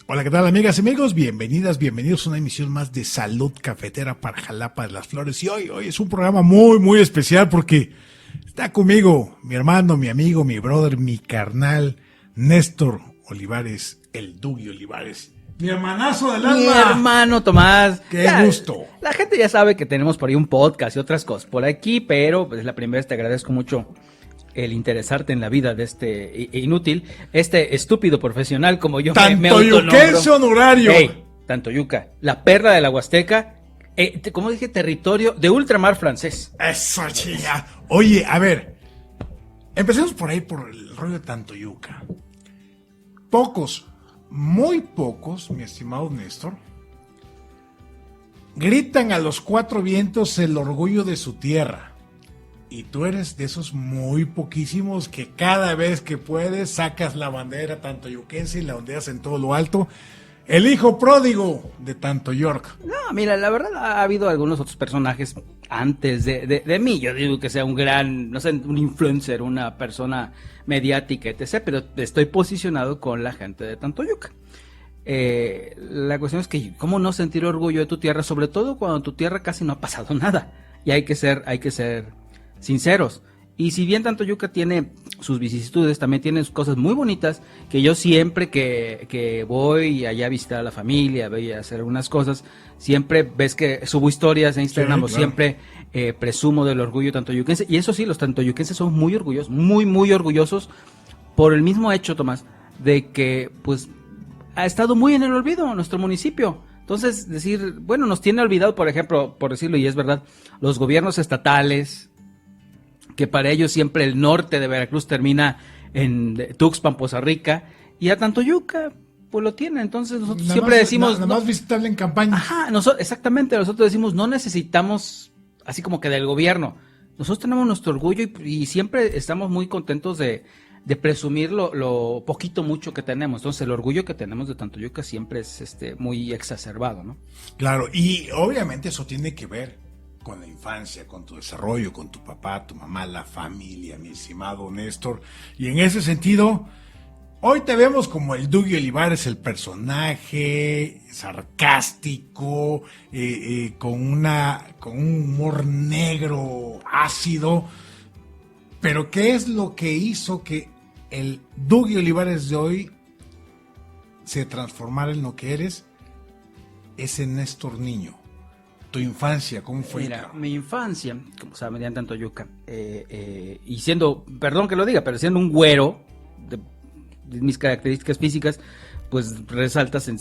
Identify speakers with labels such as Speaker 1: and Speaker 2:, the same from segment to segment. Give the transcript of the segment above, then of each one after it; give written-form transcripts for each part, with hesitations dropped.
Speaker 1: Hola, ¿qué tal, amigas y amigos? Bienvenidas, bienvenidos a una emisión más de Salud Cafetera para Jalapa de las Flores. Y hoy es un programa muy especial porque está conmigo mi hermano, mi amigo, mi brother, mi carnal, Néstor Olivares, el Dugui Olivares. Mi hermanazo del alma.
Speaker 2: Mi hermano Tomás.
Speaker 1: Qué gusto.
Speaker 2: La gente ya sabe que tenemos por ahí un podcast y otras cosas por aquí, pero pues, la primera vez te agradezco mucho el interesarte en la vida de este inútil, este estúpido profesional como yo me autonombro.
Speaker 1: Tantoyuquense honorario.
Speaker 2: Hey, Tantoyuca, la perla de la Huasteca, como dije, territorio de ultramar francés.
Speaker 1: Eso, chica. Oye, a ver, empecemos por ahí, por el rollo de Tantoyuca. Muy pocos, mi estimado Néstor, gritan a los cuatro vientos el orgullo de su tierra. Y tú eres de esos muy poquísimos que cada vez que puedes sacas la bandera tantoyuquense y la ondeas en todo lo alto. El hijo pródigo de Tantoyork.
Speaker 2: No, mira, la verdad ha habido algunos otros personajes antes de mí. Yo digo que sea un gran, no sé, un influencer, una persona mediática, etc. Pero estoy posicionado con la gente de Tantoyuca. La cuestión es que, ¿cómo no sentir orgullo de tu tierra? Sobre todo cuando en tu tierra casi no ha pasado nada. Y hay que ser sinceros. Y si bien Tantoyuca tiene sus vicisitudes, también tiene cosas muy bonitas, que yo siempre que voy allá a visitar a la familia, voy a hacer algunas cosas, siempre ves que subo historias en Instagram, sí, claro. Siempre presumo del orgullo tantoyuquense, y eso sí, los tantoyuquenses son muy orgullosos, muy orgullosos, por el mismo hecho, Tomás, de que pues ha estado muy en el olvido nuestro municipio. Entonces, decir, bueno, nos tiene olvidado, por ejemplo, por decirlo, y es verdad, los gobiernos estatales, que para ellos siempre el norte de Veracruz termina en Tuxpan, Poza Rica, y a Tantoyuca pues lo tiene. Entonces nosotros siempre decimos...
Speaker 1: Nada más visitable en campaña.
Speaker 2: Ajá, exactamente, nosotros decimos no necesitamos así como que del gobierno. Nosotros tenemos nuestro orgullo y siempre estamos muy contentos de presumir lo poquito, mucho que tenemos. Entonces el orgullo que tenemos de Tantoyuca siempre es muy exacerbado, ¿no?
Speaker 1: Claro, y obviamente eso tiene que ver con la infancia, con tu desarrollo, con tu papá, tu mamá, la familia, mi estimado Néstor. Y en ese sentido, hoy te vemos como el Dugui Olivares, el personaje sarcástico, con un humor negro, ácido. Pero ¿qué es lo que hizo que el Dugui Olivares de hoy se transformara en lo que eres? Ese Néstor niño. ¿Tu infancia cómo fue?
Speaker 2: Mira, mi infancia, como saben, en Tantoyuca, y siendo, perdón que lo diga, pero siendo un güero, de mis características físicas, pues resaltas en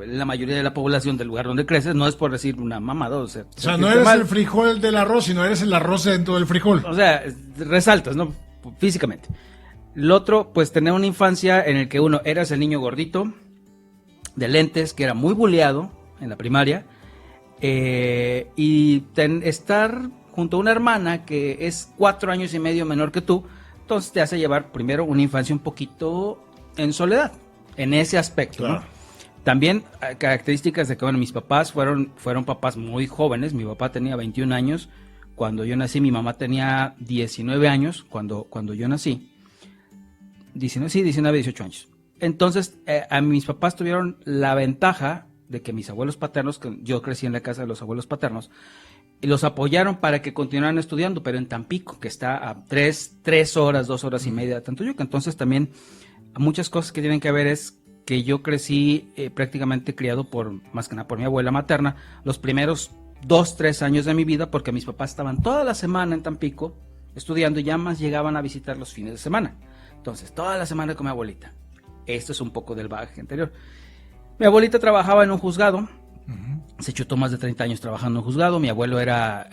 Speaker 2: la mayoría de la población del lugar donde creces, no es por decir una mamada, o sea
Speaker 1: no eres el frijol del arroz, sino eres el arroz dentro del frijol.
Speaker 2: O sea, resaltas, ¿no? Físicamente. Lo otro, pues tener una infancia en el que uno eras el niño gordito, de lentes, que era muy buleado en la primaria, y estar junto a una hermana que es 4 años y medio menor que tú, entonces te hace llevar primero una infancia un poquito en soledad, en ese aspecto, claro. ¿No? También características de que, bueno, mis papás fueron papás muy jóvenes. Mi papá tenía 21 años cuando yo nací, mi mamá tenía 19 años cuando yo nací, 19, 18 años. Entonces, a mis papás tuvieron la ventaja de que mis abuelos paternos, que yo crecí en la casa de los abuelos paternos, y los apoyaron para que continuaran estudiando, pero en Tampico, que está a 2 horas y media de Tantoyuca. Entonces también muchas cosas que tienen que ver es que yo crecí prácticamente criado más que nada por mi abuela materna, los primeros 2-3 años de mi vida, porque mis papás estaban toda la semana en Tampico estudiando y ya más llegaban a visitar los fines de semana. Entonces, toda la semana con mi abuelita. Esto es un poco del bagaje anterior. Mi abuelita trabajaba en un juzgado, se chutó más de 30 años trabajando en un juzgado. Mi abuelo era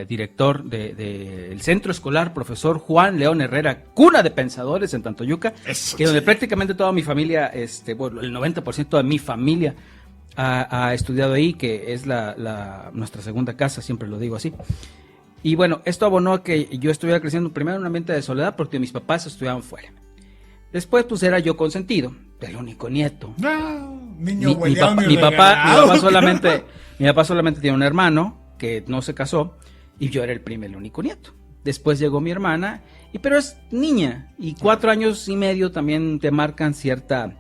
Speaker 2: director del centro escolar, profesor Juan León Herrera, cuna de pensadores en Tantoyuca, que donde prácticamente toda mi familia, bueno, el 90% de mi familia ha estudiado ahí, que es nuestra segunda casa, siempre lo digo así. Y bueno, esto abonó a que yo estuviera creciendo primero en un ambiente de soledad porque mis papás estudiaban fuera. Después, pues era yo consentido, el único nieto.
Speaker 1: Niño
Speaker 2: mi papá solamente tiene un hermano que no se casó y yo era el único nieto. Después llegó mi hermana, pero es niña y 4 años y medio también te marcan cierta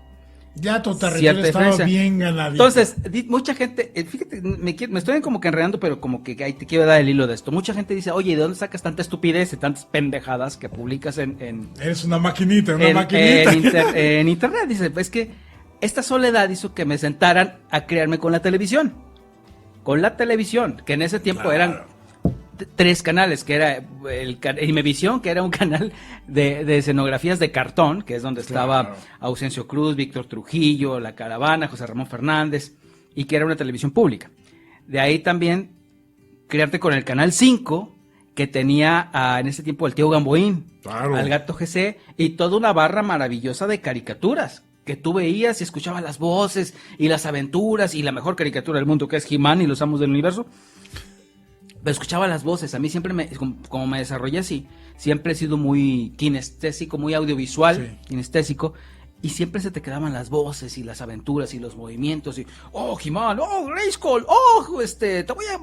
Speaker 1: Ya tu territorio
Speaker 2: cierta
Speaker 1: estaba
Speaker 2: diferencia.
Speaker 1: bien ganadito.
Speaker 2: Entonces, mucha gente, fíjate, me estoy como que enredando, pero como que ahí te quiero dar el hilo de esto. Mucha gente dice, oye, ¿de dónde sacas tanta estupidez y tantas pendejadas que publicas
Speaker 1: Eres una maquinita,
Speaker 2: en internet? Dice, es que esta soledad hizo que me sentaran a criarme con la televisión. Con la televisión, que en ese tiempo eran 3 canales, que era el Imevisión, que era un canal de escenografías de cartón, que es donde estaba Ausencio Cruz, Víctor Trujillo, La Caravana, José Ramón Fernández, y que era una televisión pública. De ahí también criarte con el canal 5, que tenía en ese tiempo el tío Gamboín, al Gato GC, y toda una barra maravillosa de caricaturas, que tú veías y escuchabas las voces y las aventuras y la mejor caricatura del mundo, que es He-Man y los Amos del Universo. Pero escuchaba las voces. A mí siempre, como me desarrollé así, siempre he sido muy kinestésico, muy audiovisual, kinestésico, y siempre se te quedaban las voces y las aventuras y los movimientos y, oh, He-Man, oh, Grayskull, oh, te voy a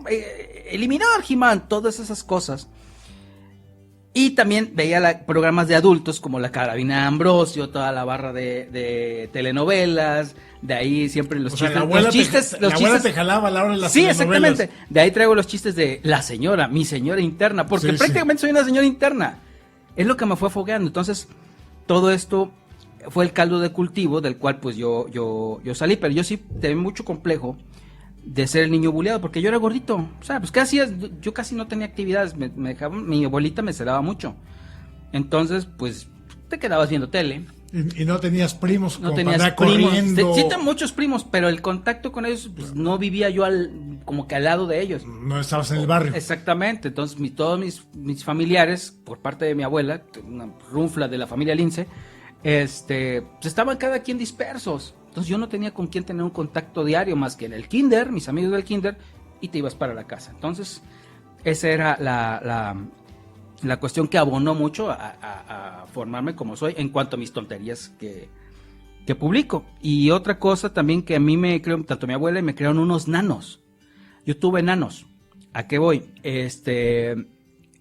Speaker 2: eliminar, He-Man, todas esas cosas. Y también veía programas de adultos como La Carabina de Ambrosio, toda la barra de telenovelas. De ahí siempre los chistes.
Speaker 1: La abuela te jalaba a la hora de las telenovelas.
Speaker 2: Sí, exactamente. De ahí traigo los chistes de la señora, mi señora interna, porque prácticamente soy una señora interna. Es lo que me fue fogueando. Entonces, todo esto fue el caldo de cultivo del cual pues yo salí. Pero yo sí tenía mucho complejo de ser el niño buleado, porque yo era gordito. O sea, pues ¿qué hacías? Yo casi no tenía actividades, me dejaba, mi abuelita me celaba mucho. Entonces, pues, te quedabas viendo tele.
Speaker 1: Y no tenías primos,
Speaker 2: no tenías primos. Sí tengo muchos primos, pero el contacto con ellos, pues, no vivía yo como que al lado de ellos.
Speaker 1: No estabas en el barrio.
Speaker 2: Exactamente. Entonces, todos mis familiares, por parte de mi abuela, una runfla de la familia Lince, pues estaban cada quien dispersos. Entonces yo no tenía con quién tener un contacto diario más que en el kinder, mis amigos del kinder, y te ibas para la casa. Entonces esa era la cuestión que abonó mucho a formarme como soy en cuanto a mis tonterías que publico. Y otra cosa también que a mí me creó, tanto mi abuela, me crearon unos nanos. Yo tuve nanos. ¿A qué voy?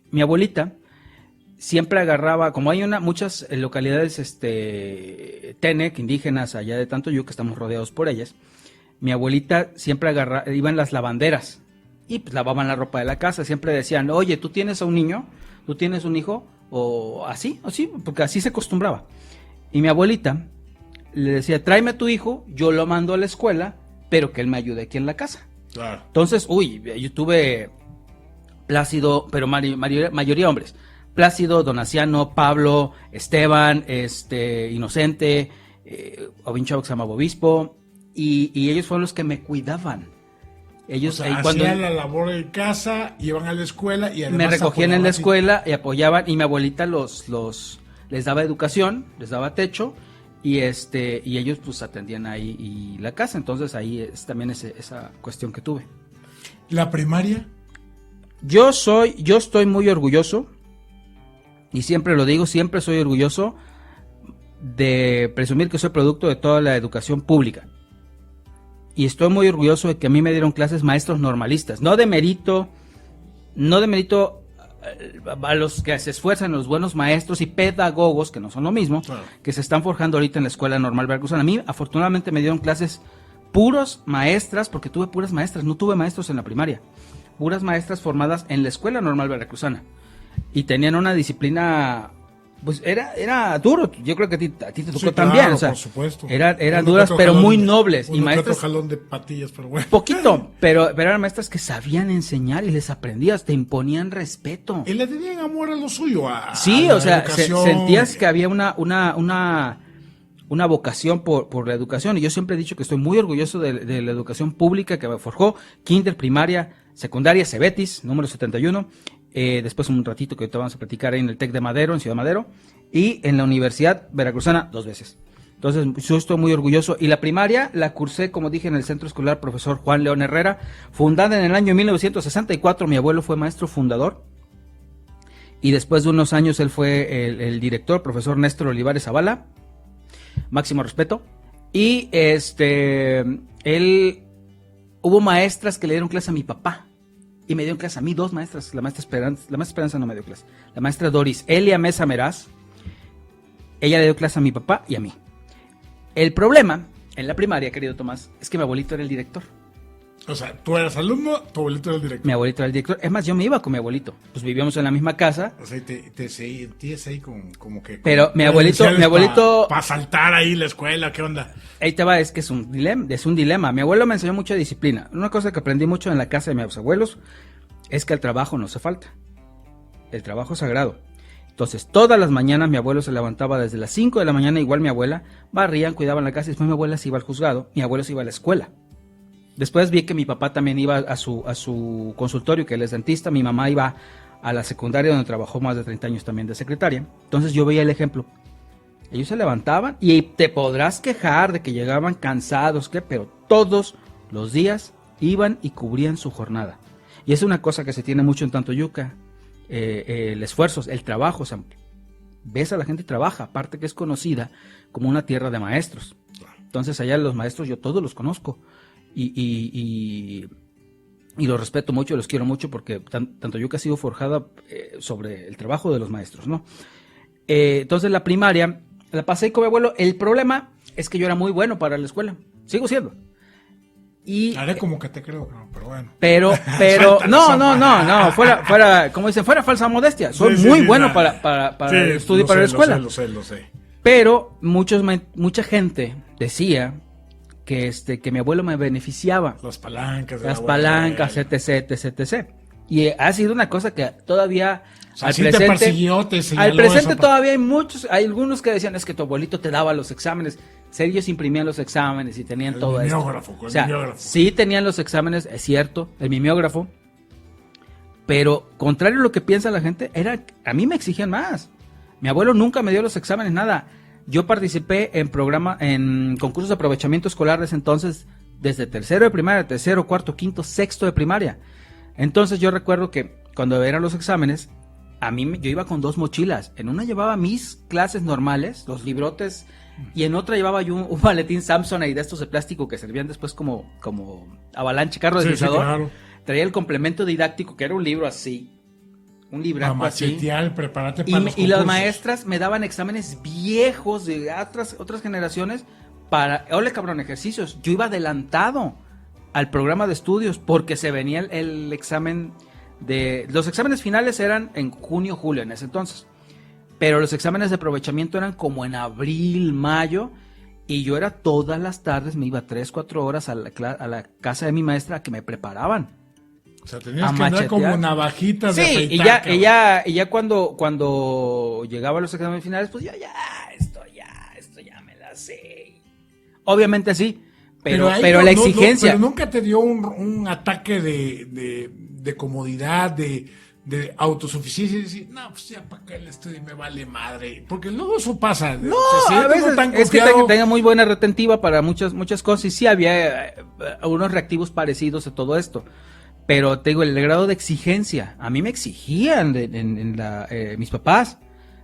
Speaker 2: Mi abuelita siempre agarraba, como hay muchas localidades Tenec, indígenas allá de Tantoyuca, que estamos rodeados por ellas, mi abuelita siempre iban las lavanderas y pues lavaban la ropa de la casa. Siempre decían, oye, ¿tú tienes a un niño? ¿Tú tienes un hijo? O así, porque así se acostumbraba. Y mi abuelita le decía, tráeme a tu hijo, yo lo mando a la escuela, pero que él me ayude aquí en la casa.
Speaker 1: Claro.
Speaker 2: Entonces, yo tuve Plácido, pero mayoría hombres. Plácido, Donaciano, Pablo, Esteban, Inocente, había un chavo que se llamaba Obispo, y ellos fueron los que me cuidaban. Ellos
Speaker 1: hacían la labor en casa, iban a la escuela y además
Speaker 2: me recogían en la escuela y apoyaban, y mi abuelita les daba educación, les daba techo, y ellos pues atendían ahí y la casa. Entonces ahí es también esa cuestión que tuve.
Speaker 1: ¿La primaria?
Speaker 2: Yo estoy muy orgulloso. Y siempre lo digo, siempre soy orgulloso de presumir que soy producto de toda la educación pública. Y estoy muy orgulloso de que a mí me dieron clases maestros normalistas. No de mérito a los que se esfuerzan, los buenos maestros y pedagogos, que no son lo mismo, claro, que se están forjando ahorita en la Escuela Normal Veracruzana. A mí, afortunadamente, me dieron clases puros maestras, porque tuve puras maestras, no tuve maestros en la primaria. Puras maestras formadas en la Escuela Normal Veracruzana. Y tenían una disciplina, pues era duro. Yo creo que a ti te tocó, sí, también, claro, o sea, por supuesto. Eran duras, pero muy nobles. Y maestras,
Speaker 1: jalón de patillas, pero bueno.
Speaker 2: Poquito, pero eran maestras que sabían enseñar y les aprendías, te imponían respeto.
Speaker 1: Y le tenían amor a lo suyo.
Speaker 2: Sí, o sea, sentías que había una vocación por la educación. Y yo siempre he dicho que estoy muy orgulloso de la educación pública que me forjó: kinder, primaria, secundaria, Cebetis, número 71. Después un ratito que te vamos a platicar ahí en el TEC de Madero, en Ciudad Madero, y en la Universidad Veracruzana 2 veces. Entonces yo estoy muy orgulloso. Y la primaria la cursé, como dije, en el Centro Escolar Profesor Juan León Herrera, fundada en el año 1964. Mi abuelo fue maestro fundador, y después de unos años él fue el director, profesor Néstor Olivares Zavala, máximo respeto. Y él, hubo maestras que le dieron clase a mi papá. Y me dio clase a mí 2 maestras. La maestra Esperanza no me dio clase. La maestra Doris Elia Mesa Meraz, ella le dio clase a mi papá y a mí. El problema En la primaria, querido Tomás, es que mi abuelito era el director.
Speaker 1: O sea, tú eras alumno, tu abuelito era el director.
Speaker 2: Mi abuelito era el director. Es más, yo me iba con mi abuelito. Pues vivíamos en la misma casa.
Speaker 1: O sea, te sentías ahí como que...
Speaker 2: Pero mi abuelito...
Speaker 1: Para saltar ahí la escuela, ¿qué onda?
Speaker 2: Ahí te va, es que es un dilema. Mi abuelo me enseñó mucha disciplina. Una cosa que aprendí mucho en la casa de mis abuelos es que el trabajo no hace falta. El trabajo es sagrado. Entonces, todas las mañanas mi abuelo se levantaba desde las 5 de la mañana, igual mi abuela, barrían, cuidaban la casa, y después mi abuela se iba al juzgado, mi abuelo se iba a la escuela. Después vi que mi papá también iba a su consultorio, que él es dentista, mi mamá iba a la secundaria donde trabajó más de 30 años también de secretaria. Entonces yo veía el ejemplo. Ellos se levantaban y te podrás quejar de que llegaban cansados, pero todos los días iban y cubrían su jornada. Y es una cosa que se tiene mucho en Tantoyuca, el esfuerzo, el trabajo. O sea, ves a la gente y trabaja, aparte que es conocida como una tierra de maestros. Entonces allá los maestros yo todos los conozco. Y los respeto mucho, los quiero mucho porque Tantoyuca ha sido forjada sobre el trabajo de los maestros, ¿no? Entonces la primaria la pasé con mi abuelo. El problema es que yo era muy bueno para la escuela, sigo siendo.
Speaker 1: Haré como que te creo, pero bueno.
Speaker 2: Pero no, fuera, como dicen, fuera falsa modestia. Soy muy bueno para el estudio y para la escuela.
Speaker 1: Lo sé.
Speaker 2: Pero mucha gente decía que mi abuelo me beneficiaba.
Speaker 1: Las palancas,
Speaker 2: etc. Y ha sido una cosa que todavía
Speaker 1: al presente
Speaker 2: todavía hay algunos que decían, es que tu abuelito te daba los exámenes. Ellos imprimían los exámenes y tenían todo esto. O sea, sí tenían los exámenes, es cierto, el mimeógrafo. Pero contrario a lo que piensa la gente, a mí me exigían más. Mi abuelo nunca me dio los exámenes, nada. Yo participé en concursos de aprovechamiento escolar desde entonces, desde tercero de primaria, tercero, cuarto, quinto, sexto de primaria. Entonces yo recuerdo que cuando eran los exámenes, yo iba con 2 mochilas. En una llevaba mis clases normales, los librotes, y en otra llevaba yo un maletín Samsonite de estos de plástico que servían después como avalanche, carro deslizador. Sí, claro. Traía el complemento didáctico, que era un libro así. Un libraco así.
Speaker 1: Prepárate para los concursos.
Speaker 2: Y las maestras me daban exámenes viejos de otras generaciones para, ole cabrón, ejercicios. Yo iba adelantado al programa de estudios porque se venía el examen los exámenes finales eran en junio, julio en ese entonces. Pero los exámenes de aprovechamiento eran como en abril, mayo. Y yo era todas las tardes, me iba 3-4 horas a la casa de mi maestra a que me preparaban.
Speaker 1: O sea, tenías que andar como navajitas de afeitar.
Speaker 2: Y ya cuando llegaba a los exámenes finales, pues esto ya me la sé. Obviamente sí, pero la exigencia.
Speaker 1: Pero nunca te dio un ataque de comodidad, de autosuficiencia y decir, no, pues ya para qué el estudio me vale madre. Porque luego eso pasa.
Speaker 2: No, a veces es que tenga muy buena retentiva para muchas cosas. Y sí había unos reactivos parecidos a todo esto. Pero te digo, el grado de exigencia, a mí me exigían mis papás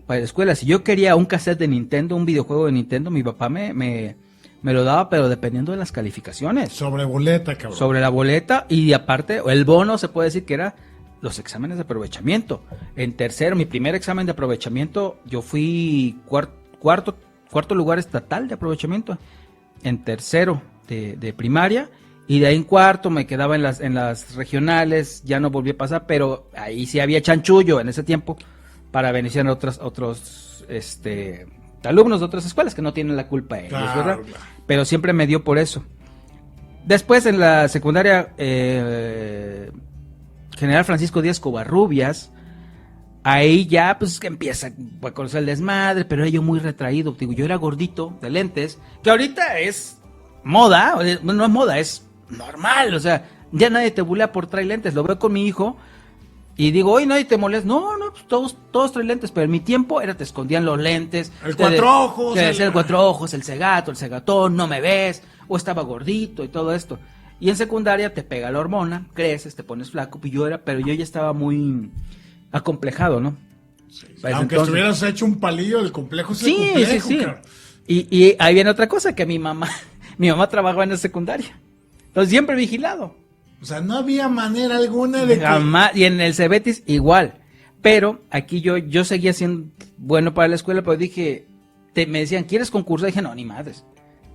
Speaker 2: para la escuela. Si yo quería un cassette de Nintendo, un videojuego de Nintendo, mi papá me lo daba, pero dependiendo de las calificaciones.
Speaker 1: Sobre boleta, cabrón.
Speaker 2: Sobre la boleta, y aparte, el bono se puede decir que era los exámenes de aprovechamiento. En tercero, mi primer examen de aprovechamiento, yo fui cuarto lugar estatal de aprovechamiento. En tercero de primaria. Y de ahí en cuarto me quedaba en las regionales, ya no volví a pasar, pero ahí sí había chanchullo en ese tiempo para beneficiar a otros alumnos de otras escuelas que no tienen la culpa ellos, ¿verdad? Claro. Pero siempre me dio por eso. Después en la secundaria General Francisco Díaz Covarrubias, ahí ya pues que empieza a conocer el desmadre, pero yo muy retraído, digo, yo era gordito, de lentes, que ahorita es moda, no es moda, es normal, o sea, ya nadie te bulea por traer lentes. Lo veo con mi hijo y digo, oye, nadie te molesta. No, pues todos traen lentes, pero en mi tiempo te escondían los lentes.
Speaker 1: El 4 ojos.
Speaker 2: El 4 ojos, el cegato, el cegatón, no me ves, o estaba gordito y todo esto. Y en secundaria te pega la hormona, creces, te pones flaco, pero yo ya estaba muy acomplejado, ¿no?
Speaker 1: Sí, aunque estuvieras hecho un palillo, el complejo es el complejo.
Speaker 2: Sí. Y ahí viene otra cosa, que mi mamá trabajaba en la secundaria. Entonces siempre vigilado.
Speaker 1: O sea, no había manera alguna de
Speaker 2: jamás, y en el Cebetis igual. Pero aquí yo seguía siendo bueno para la escuela, pero dije, me decían, ¿quieres concursar? Dije, no, ni madres.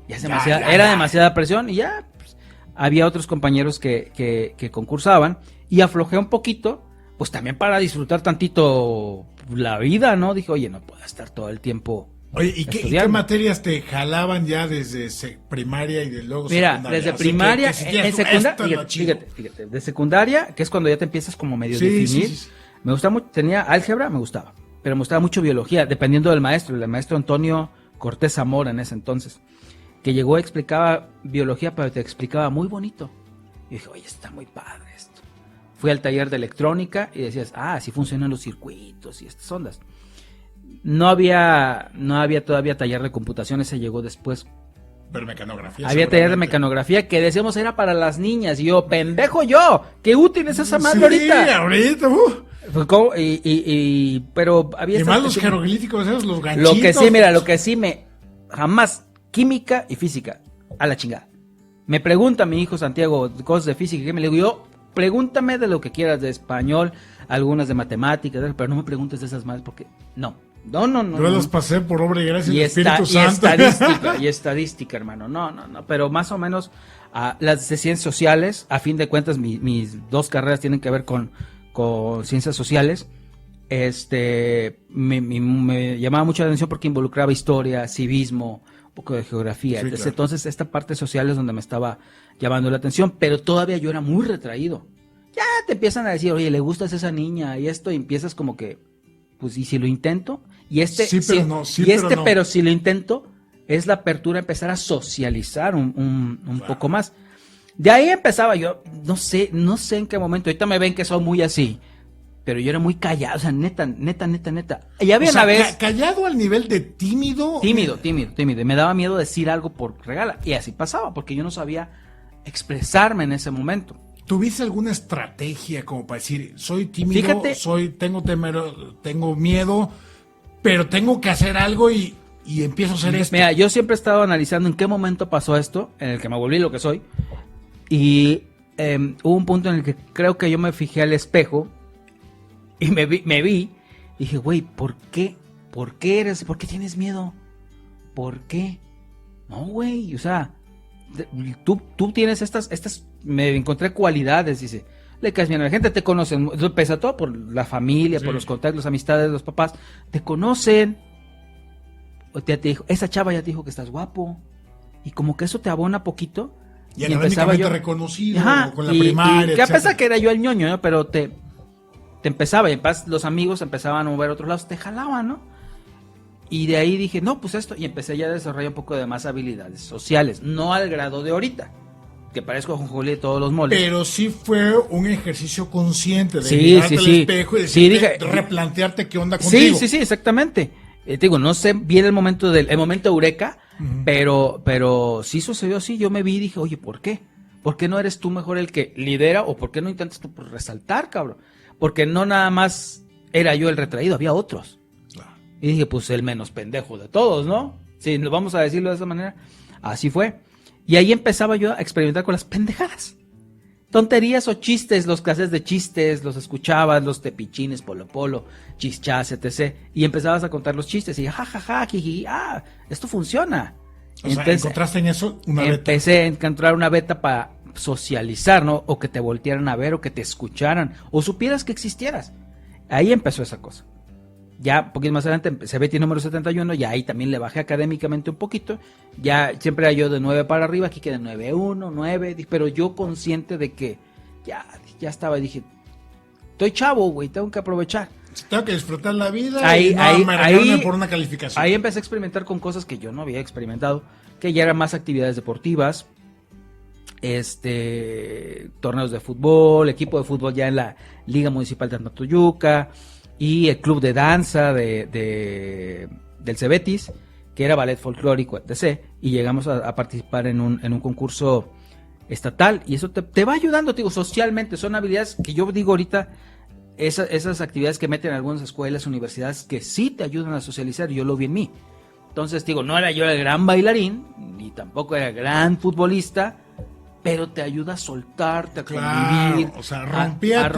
Speaker 2: Ya es era demasiada presión y ya pues, había otros compañeros que concursaban y aflojé un poquito, pues también para disfrutar tantito la vida, ¿no? Dije, oye, no puedo estar todo el tiempo.
Speaker 1: Oye, ¿y qué materias te jalaban ya desde primaria y luego secundaria?
Speaker 2: Mira, desde primaria, en secundaria, fíjate, de secundaria, que es cuando ya te empiezas como medio definir, sí. Me gustaba mucho, tenía álgebra, me gustaba, pero me gustaba mucho biología, dependiendo del maestro, el maestro Antonio Cortés Zamora en ese entonces, que llegó, explicaba biología, pero te explicaba muy bonito. Y dije, oye, está muy padre esto. Fui al taller de electrónica y decías, así funcionan los circuitos y estas ondas. No había todavía taller de computación, ese llegó después.
Speaker 1: Pero mecanografía.
Speaker 2: Había taller de mecanografía que decíamos era para las niñas. Y yo, pendejo yo, qué útil es esa madre ahorita.
Speaker 1: Sí, ahorita.
Speaker 2: Pero había...
Speaker 1: Y más los jeroglíficos, esos, los ganchitos.
Speaker 2: Lo que sí jamás, química y física, a la chingada. Me pregunta mi hijo Santiago cosas de física, que me le digo yo, pregúntame de lo que quieras, de español, algunas de matemáticas, pero no me preguntes de esas madres porque no. Yo
Speaker 1: las pasé por obra y gracia del Espíritu Santo.
Speaker 2: Y estadística, hermano. No. Pero más o menos las de ciencias sociales, a fin de cuentas, mis dos carreras tienen que ver con ciencias sociales. Me llamaba mucho la atención porque involucraba historia, civismo, un poco de geografía. Sí, claro. Entonces, esta parte social es donde me estaba llamando la atención, pero todavía yo era muy retraído. Ya te empiezan a decir, oye, le gustas a esa niña y esto, y empiezas como que, pues, ¿y si lo intento? Y pero si lo intento, es la apertura a empezar a socializar un poco más. De ahí empezaba yo, no sé en qué momento, ahorita me ven que soy muy así, pero yo era muy callado, o sea, neta. Y había una vez...
Speaker 1: ¿Callado al nivel de tímido?
Speaker 2: Tímido, me daba miedo decir algo por regala, y así pasaba, porque yo no sabía expresarme en ese momento.
Speaker 1: ¿Tuviste alguna estrategia como para decir, soy tímido, tengo miedo, pero tengo que hacer algo y empiezo a hacer esto?
Speaker 2: Mira, yo siempre he estado analizando en qué momento pasó esto, en el que me volví lo que soy, y hubo un punto en el que creo que yo me fijé al espejo y me vi y dije, güey, ¿por qué tienes miedo? ¿Por qué? No, güey, o sea, tú tienes estas, me encontré cualidades, dice, le caes bien a la gente, te conocen, pesa todo por la familia, sí, por los contactos, las amistades, los papás, te conocen, te dijo, esa chava ya te dijo que estás guapo, y como que eso te abona poquito,
Speaker 1: y empezaba yo reconocido, con la primaria,
Speaker 2: que a pesar que era yo el ñoño, ¿no? Pero te empezaba, y en paz los amigos empezaban a mover a otros lados, te jalaban, ¿no? Y de ahí dije, no, pues esto, y empecé ya a desarrollar un poco de más habilidades sociales, no al grado de ahorita, que parezco jonjolí de todos los moles.
Speaker 1: Pero sí fue un ejercicio consciente de mirarte al espejo y decirte, replantearte qué onda contigo.
Speaker 2: Sí, exactamente. Te digo, no sé bien el momento eureka, uh-huh, pero sí sucedió así, yo me vi y dije, oye, ¿por qué? ¿Por qué no eres tú mejor el que lidera o por qué no intentas tú resaltar, cabrón? Porque no nada más era yo el retraído, había otros. Claro. Y dije, pues el menos pendejo de todos, ¿no? Si vamos a decirlo de esa manera. Así fue. Y ahí empezaba yo a experimentar con las pendejadas. Tonterías o chistes, los clases de chistes, los escuchabas, los tepichines, polo, chichas, etc. Y empezabas a contar los chistes y jajaja, jiji, esto funciona.
Speaker 1: O sea, ¿encontraste en eso una beta?
Speaker 2: Empecé a encontrar una beta para socializar, ¿no? O que te voltearan a ver, o que te escucharan, o supieras que existieras. Ahí empezó esa cosa. Ya un poquito más adelante se Betty número 71, ya ahí también le bajé académicamente un poquito. Ya siempre era yo de 9 para arriba, aquí queda 9-1, 9, pero yo consciente de que ya estaba y dije, estoy chavo, güey, tengo que aprovechar.
Speaker 1: Tengo que disfrutar la vida
Speaker 2: ahí
Speaker 1: por una calificación.
Speaker 2: Ahí empecé a experimentar con cosas que yo no había experimentado, que ya eran más actividades deportivas, torneos de fútbol, equipo de fútbol ya en la Liga Municipal de Antatoyuca, y el club de danza del Cebetis, que era ballet folclórico, etc. Y llegamos a participar en un concurso estatal, y eso te va ayudando, te digo, socialmente. Son habilidades que yo digo ahorita, esas actividades que meten en algunas escuelas, universidades, que sí te ayudan a socializar, yo lo vi en mí. Entonces, digo, no era yo el gran bailarín, ni tampoco era gran futbolista, pero te ayuda a soltarte, a convivir.
Speaker 1: O sea, rompía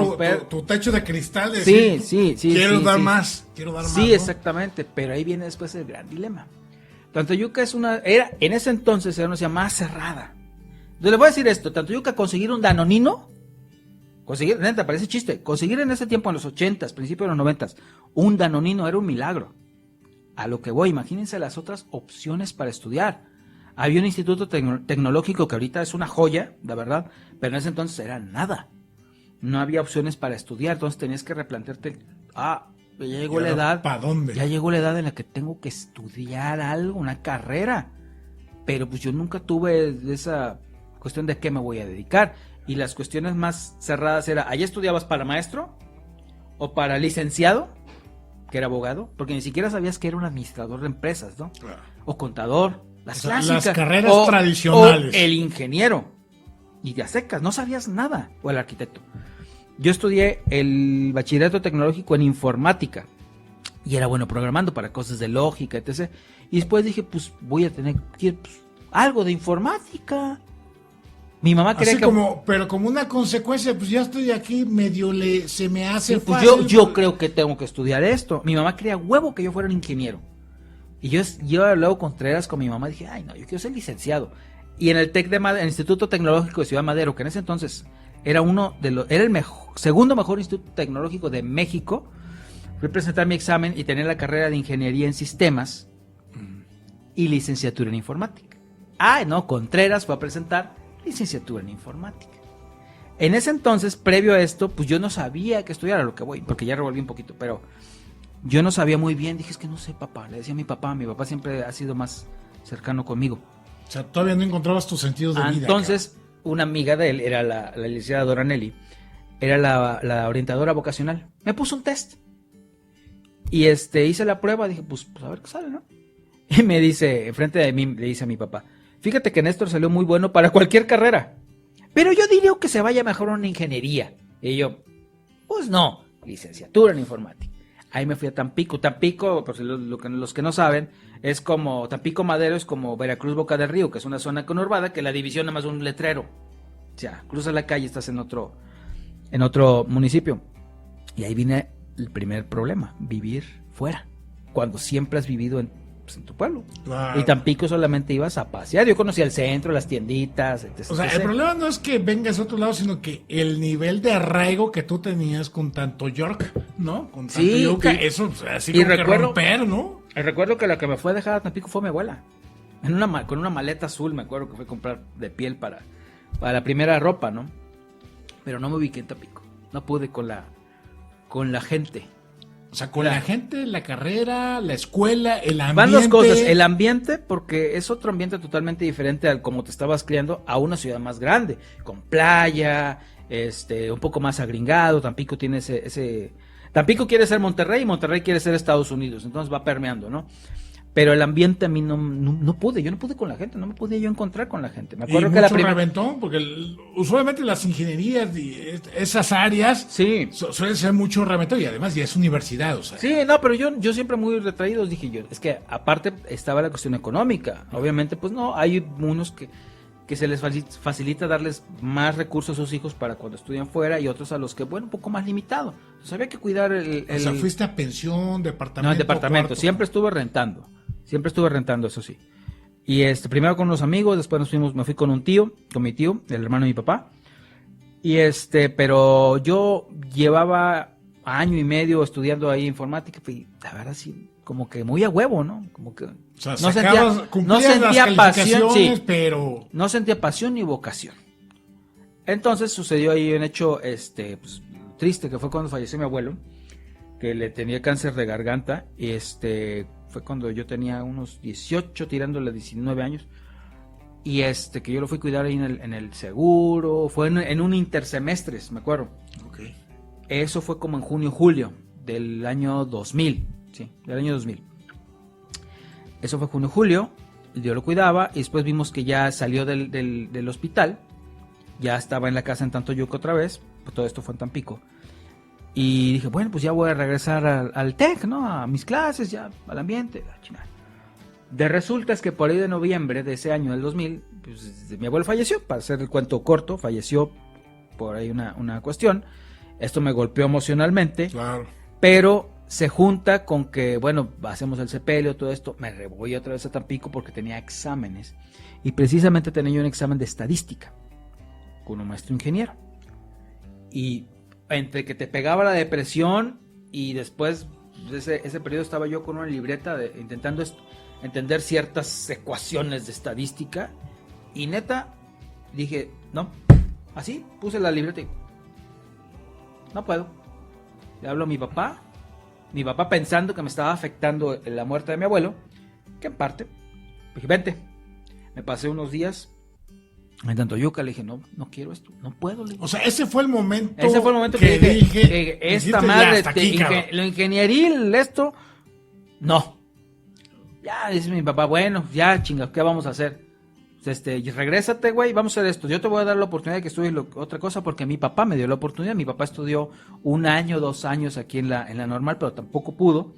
Speaker 1: tu techo de cristal. De decir,
Speaker 2: sí.
Speaker 1: Quiero dar más.
Speaker 2: Sí, ¿no? Exactamente. Pero ahí viene después el gran dilema. Tantoyuca en ese entonces era una ciudad más cerrada. Entonces les voy a decir esto, Tantoyuca, conseguir un danonino, neta, parece chiste, conseguir en ese tiempo, en los 80s, principios de los 90s, un danonino era un milagro. A lo que voy, imagínense las otras opciones para estudiar. Había un instituto tecnológico que ahorita es una joya, la verdad, pero en ese entonces era nada. No había opciones para estudiar, entonces tenías que replantearte, ya llegó la edad.
Speaker 1: ¿Para dónde?
Speaker 2: Ya llegó la edad en la que tengo que estudiar algo, una carrera. Pero pues yo nunca tuve esa cuestión de qué me voy a dedicar. Y las cuestiones más cerradas era, ¿allá estudiabas para maestro? ¿O para licenciado? Que era abogado. Porque ni siquiera sabías que era un administrador de empresas, ¿no?
Speaker 1: Claro.
Speaker 2: O contador. Las clásicas.
Speaker 1: Las carreras tradicionales.
Speaker 2: O el ingeniero. Y de a secas, no sabías nada. O el arquitecto. Yo estudié el bachillerato tecnológico en informática. Y era bueno programando para cosas de lógica, etc. Y después dije, pues voy a tener que algo de informática. Mi mamá quería
Speaker 1: pero como una consecuencia, pues ya estoy aquí, se me hace
Speaker 2: sí, pues
Speaker 1: fácil.
Speaker 2: Yo creo que tengo que estudiar esto. Mi mamá quería huevo que yo fuera un ingeniero. Y yo luego Contreras con mi mamá dije, ay no, yo quiero ser licenciado. Y en el el Instituto Tecnológico de Ciudad Madero, que en ese entonces era era el segundo mejor instituto tecnológico de México, fui a presentar mi examen y tenía la carrera de ingeniería en sistemas y licenciatura en informática. Contreras fue a presentar licenciatura en informática. En ese entonces, previo a esto, pues yo no sabía que estudiar, a lo que voy, porque ya revolví un poquito, pero yo no sabía muy bien, dije, es que no sé, papá, le decía a mi papá siempre ha sido más cercano conmigo.
Speaker 1: O sea, todavía no encontrabas tus sentidos de vida.
Speaker 2: Entonces, una amiga de él, era la licenciada Dora Nelly, era la orientadora vocacional, me puso un test, y hice la prueba, dije, pues a ver qué sale, ¿no? Y me dice, enfrente de mí, le dice a mi papá, fíjate que Néstor salió muy bueno para cualquier carrera, pero yo diría que se vaya mejor a una ingeniería. Y yo, pues no, licenciatura en informática. Ahí me fui a Tampico. Tampico, por si los que no saben, es como, Tampico Madero es como Veracruz Boca del Río, que es una zona conurbada, que la división nada más un letrero. O sea, cruzas la calle y estás en otro municipio. Y ahí viene el primer problema, vivir fuera, cuando siempre has vivido en tu pueblo. Claro. Y Tampico solamente ibas a pasear. Yo conocía el centro, las tienditas, etc.
Speaker 1: O sea, el problema no es que vengas a otro lado, sino que el nivel de arraigo que tú tenías con tanto York, ¿no? Con tanto Yuca, eso así como que romper, ¿no?
Speaker 2: Recuerdo que la que me fue a dejar a Tampico fue mi abuela. Con una maleta azul, me acuerdo que fue a comprar de piel para la primera ropa, ¿no? Pero no me ubiqué en Tampico. No pude con la gente.
Speaker 1: O sea, con la gente, la carrera, la escuela, el ambiente.
Speaker 2: Van dos cosas, el ambiente, porque es otro ambiente totalmente diferente al como te estabas criando a una ciudad más grande, con playa, un poco más agringado. Tampico tiene ese Tampico quiere ser Monterrey y Monterrey quiere ser Estados Unidos, entonces va permeando, ¿no? Pero el ambiente a mí no pude, yo no pude con la gente, no me podía yo encontrar con la gente. Me acuerdo
Speaker 1: y
Speaker 2: que
Speaker 1: mucho reventón, porque usualmente las ingenierías y esas áreas suelen ser mucho reventón y además ya es universidad, o sea.
Speaker 2: Sí, no, pero yo siempre muy retraído dije yo, es que aparte estaba la cuestión económica, obviamente pues no, hay unos que se les facilita darles más recursos a sus hijos para cuando estudian fuera y otros a los que, bueno, un poco más limitado. Entonces había que cuidar
Speaker 1: O sea, fuiste a pensión, departamento.
Speaker 2: No, departamento, siempre estuve rentando, eso sí. Y primero con unos amigos, después me fui con mi tío, el hermano de mi papá. Y pero yo llevaba año y medio estudiando ahí informática y la verdad sí, como que muy a huevo, ¿no? Como que
Speaker 1: o sea,
Speaker 2: no sentía pasión, sí,
Speaker 1: pero
Speaker 2: no sentía pasión ni vocación. Entonces sucedió ahí un hecho pues, triste, que fue cuando falleció mi abuelo, que le tenía cáncer de garganta, y fue cuando yo tenía unos 18, tirándole 19 años, y que yo lo fui a cuidar ahí en el seguro, fue en un intersemestres, me acuerdo.
Speaker 1: Okay.
Speaker 2: Eso fue como en junio, julio del año 2000, sí, del año 2000. Eso fue junio, julio, yo lo cuidaba, y después vimos que ya salió del hospital, ya estaba en la casa en Tantoyuca otra vez, pues todo esto fue en Tampico. Y dije, bueno, pues ya voy a regresar al TEC, ¿no? A mis clases, ya, al ambiente. De resulta es que por ahí de noviembre de ese año, del 2000, pues mi abuelo falleció. Para hacer el cuento corto, falleció por ahí una cuestión. Esto me golpeó emocionalmente.
Speaker 1: Claro.
Speaker 2: Pero se junta con que, bueno, hacemos el sepelio, todo esto, me voy otra vez a Tampico porque tenía exámenes. Y precisamente tenía yo un examen de estadística con un maestro ingeniero. Y entre que te pegaba la depresión y después, ese periodo estaba yo con una libreta intentando entender ciertas ecuaciones de estadística. Y neta, dije, no, así, puse la libreta y no puedo. Le hablo a mi papá pensando que me estaba afectando la muerte de mi abuelo, que en parte, dije, vente. Me pasé unos días en Tantoyuca, le dije, no quiero esto, no puedo.
Speaker 1: O sea, ese fue el momento
Speaker 2: que dije, esta madre,
Speaker 1: aquí,
Speaker 2: lo ingenieril, esto, no. Ya, dice mi papá, bueno, ya, chinga, ¿qué vamos a hacer? Regrésate, güey, vamos a hacer esto. Yo te voy a dar la oportunidad de que estudies otra cosa porque mi papá me dio la oportunidad. Mi papá estudió 1 año, 2 años aquí en la normal, pero tampoco pudo.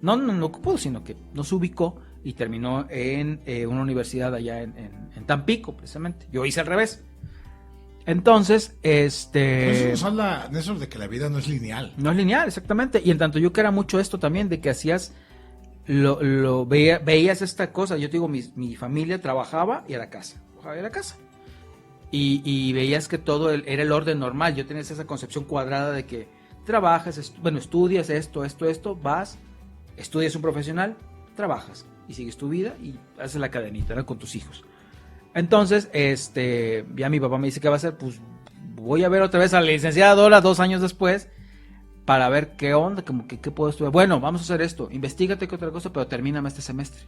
Speaker 2: No pudo, sino que no se ubicó y terminó en una universidad allá en Tampico, precisamente. Yo hice al revés. Entonces,
Speaker 1: Eso nos habla de eso de que la vida no es lineal.
Speaker 2: No es lineal, exactamente. Y en tanto yo que era mucho esto también, de que hacías, veías esta cosa. Yo te digo, mi familia trabajaba y a la casa. Y veías que todo era el orden normal. Yo tenía esa concepción cuadrada de que trabajas, estudias esto, vas, estudias un profesional, trabajas y sigues tu vida y haces la cadenita, ¿no? Con tus hijos. Entonces, ya mi papá me dice, ¿qué va a hacer? Pues voy a ver otra vez a la licenciada Dora 2 años después para ver qué onda, como que qué puedo estudiar. Bueno, vamos a hacer esto, investígate que otra cosa, pero termíname este semestre.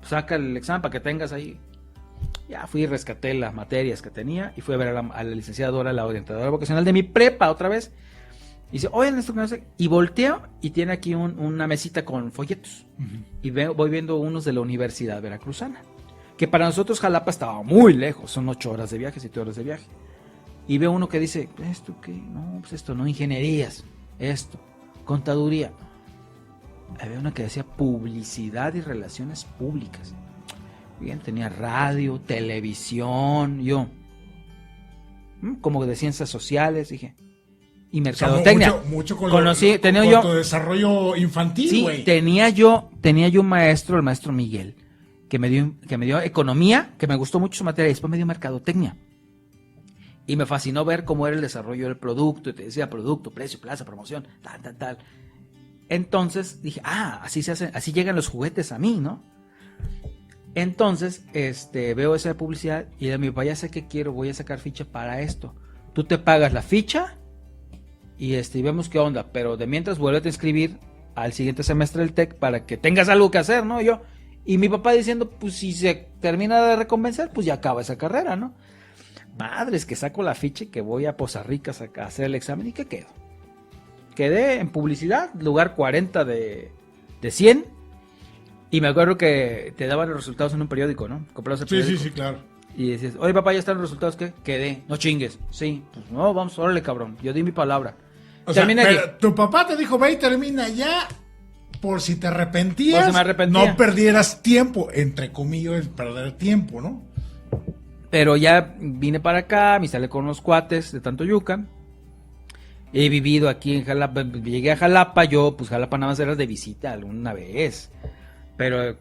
Speaker 2: Saca el examen para que tengas ahí. Ya fui y rescaté las materias que tenía y fui a ver a la licenciada Dora, la orientadora vocacional de mi prepa otra vez. Y dice, oye, esto que no sé. Y volteo y tiene aquí una mesita con folletos. Uh-huh. Y voy viendo unos de la Universidad Veracruzana. Que para nosotros Jalapa estaba muy lejos. Son 8 horas de viaje, 7 horas de viaje. Y veo uno que dice, ¿esto qué? No, pues esto no, ingenierías. Esto, contaduría. Había una que decía publicidad y relaciones públicas. Bien, tenía radio, televisión, yo. Como de ciencias sociales, dije. Y mercadotecnia.
Speaker 1: O sea, mucho con tu desarrollo infantil, güey.
Speaker 2: Sí, tenía yo un maestro, el maestro Miguel, que me dio economía, que me gustó mucho su materia, y después me dio mercadotecnia. Y me fascinó ver cómo era el desarrollo del producto, y te decía producto, precio, plaza, promoción, tal. Entonces dije, así se hacen, así llegan los juguetes a mí, ¿no? Entonces, veo esa publicidad y de mi papá, ya sé qué quiero, voy a sacar ficha para esto. Tú te pagas la ficha y vemos qué onda, pero de mientras vuélvete a inscribir al siguiente semestre del TEC para que tengas algo que hacer, ¿no? Y mi papá diciendo, pues si se termina de reconvencer, pues ya acaba esa carrera, ¿no? Madres, que saco la ficha y que voy a Poza Rica a hacer el examen y que quedo. Quedé en publicidad, lugar 40 de 100. Y me acuerdo que te daban los resultados en un periódico, ¿no? Comprabas el periódico.
Speaker 1: Sí, claro.
Speaker 2: Y decías, oye papá, ¿ya están los resultados? ¿Qué? Quedé. No chingues. Sí, pues no, vamos, órale cabrón. Yo di mi palabra.
Speaker 1: O sea, pero tu papá te dijo, ve y termina ya. Por si te arrepentías,
Speaker 2: por si me arrepentía,
Speaker 1: no perdieras tiempo, entre comillas, perder tiempo, ¿no?
Speaker 2: Pero ya vine para acá, me salí con unos cuates de Tantoyuca. He vivido aquí en Jalapa, llegué a Jalapa, pues Jalapa nada más era de visita alguna vez. Pero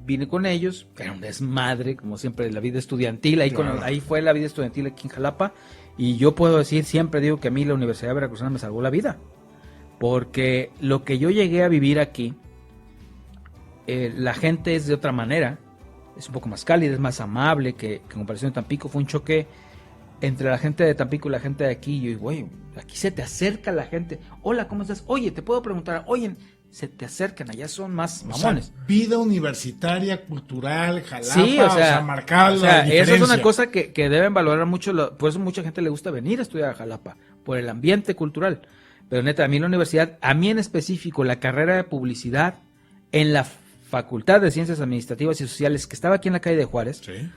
Speaker 2: vine con ellos, era un desmadre, como siempre, la vida estudiantil, ahí fue la vida estudiantil aquí en Jalapa. Y yo puedo decir, siempre digo que a mí la Universidad Veracruzana me salvó la vida. Porque lo que yo llegué a vivir aquí, la gente es de otra manera, es un poco más cálida, es más amable que en comparación de Tampico. Fue un choque entre la gente de Tampico y la gente de aquí. Y yo digo, güey, aquí se te acerca la gente. Hola, ¿cómo estás? Oye, te puedo preguntar, oye, se te acercan, allá son más mamones.
Speaker 1: O sea, vida universitaria, cultural, Jalapa,
Speaker 2: sí, o sea,
Speaker 1: marcar la diferencia.
Speaker 2: Eso es una cosa que deben valorar mucho, por eso mucha gente le gusta venir a estudiar a Jalapa, por el ambiente cultural. Pero neta, a mí la universidad, a mí en específico, la carrera de publicidad en la Facultad de Ciencias Administrativas y Sociales, que estaba aquí en la calle de Juárez,
Speaker 1: sí.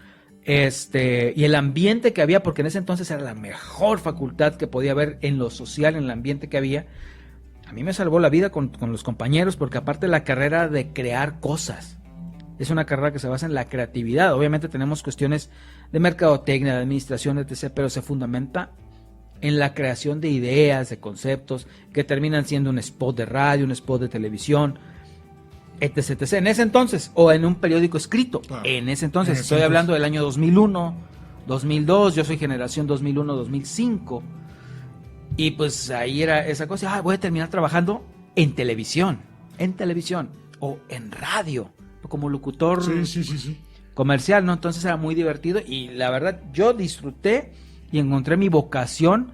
Speaker 2: Y el ambiente que había, porque en ese entonces era la mejor facultad que podía haber en lo social, en el ambiente que había, a mí me salvó la vida con los compañeros, porque aparte la carrera de crear cosas, es una carrera que se basa en la creatividad. Obviamente tenemos cuestiones de mercadotecnia, de administración, etc., pero se fundamenta en la creación de ideas, de conceptos, que terminan siendo un spot de radio, un spot de televisión, etc, etc. En ese entonces, o en un periódico escrito,
Speaker 1: Claro.
Speaker 2: en ese entonces,
Speaker 1: En ese
Speaker 2: estoy
Speaker 1: entonces.
Speaker 2: hablando del año 2001, 2002, yo soy generación 2001, 2005, y pues ahí era esa cosa, voy a terminar trabajando en televisión, o en radio, como locutor
Speaker 1: Sí.
Speaker 2: comercial, ¿no? Entonces era muy divertido y la verdad yo disfruté y encontré mi vocación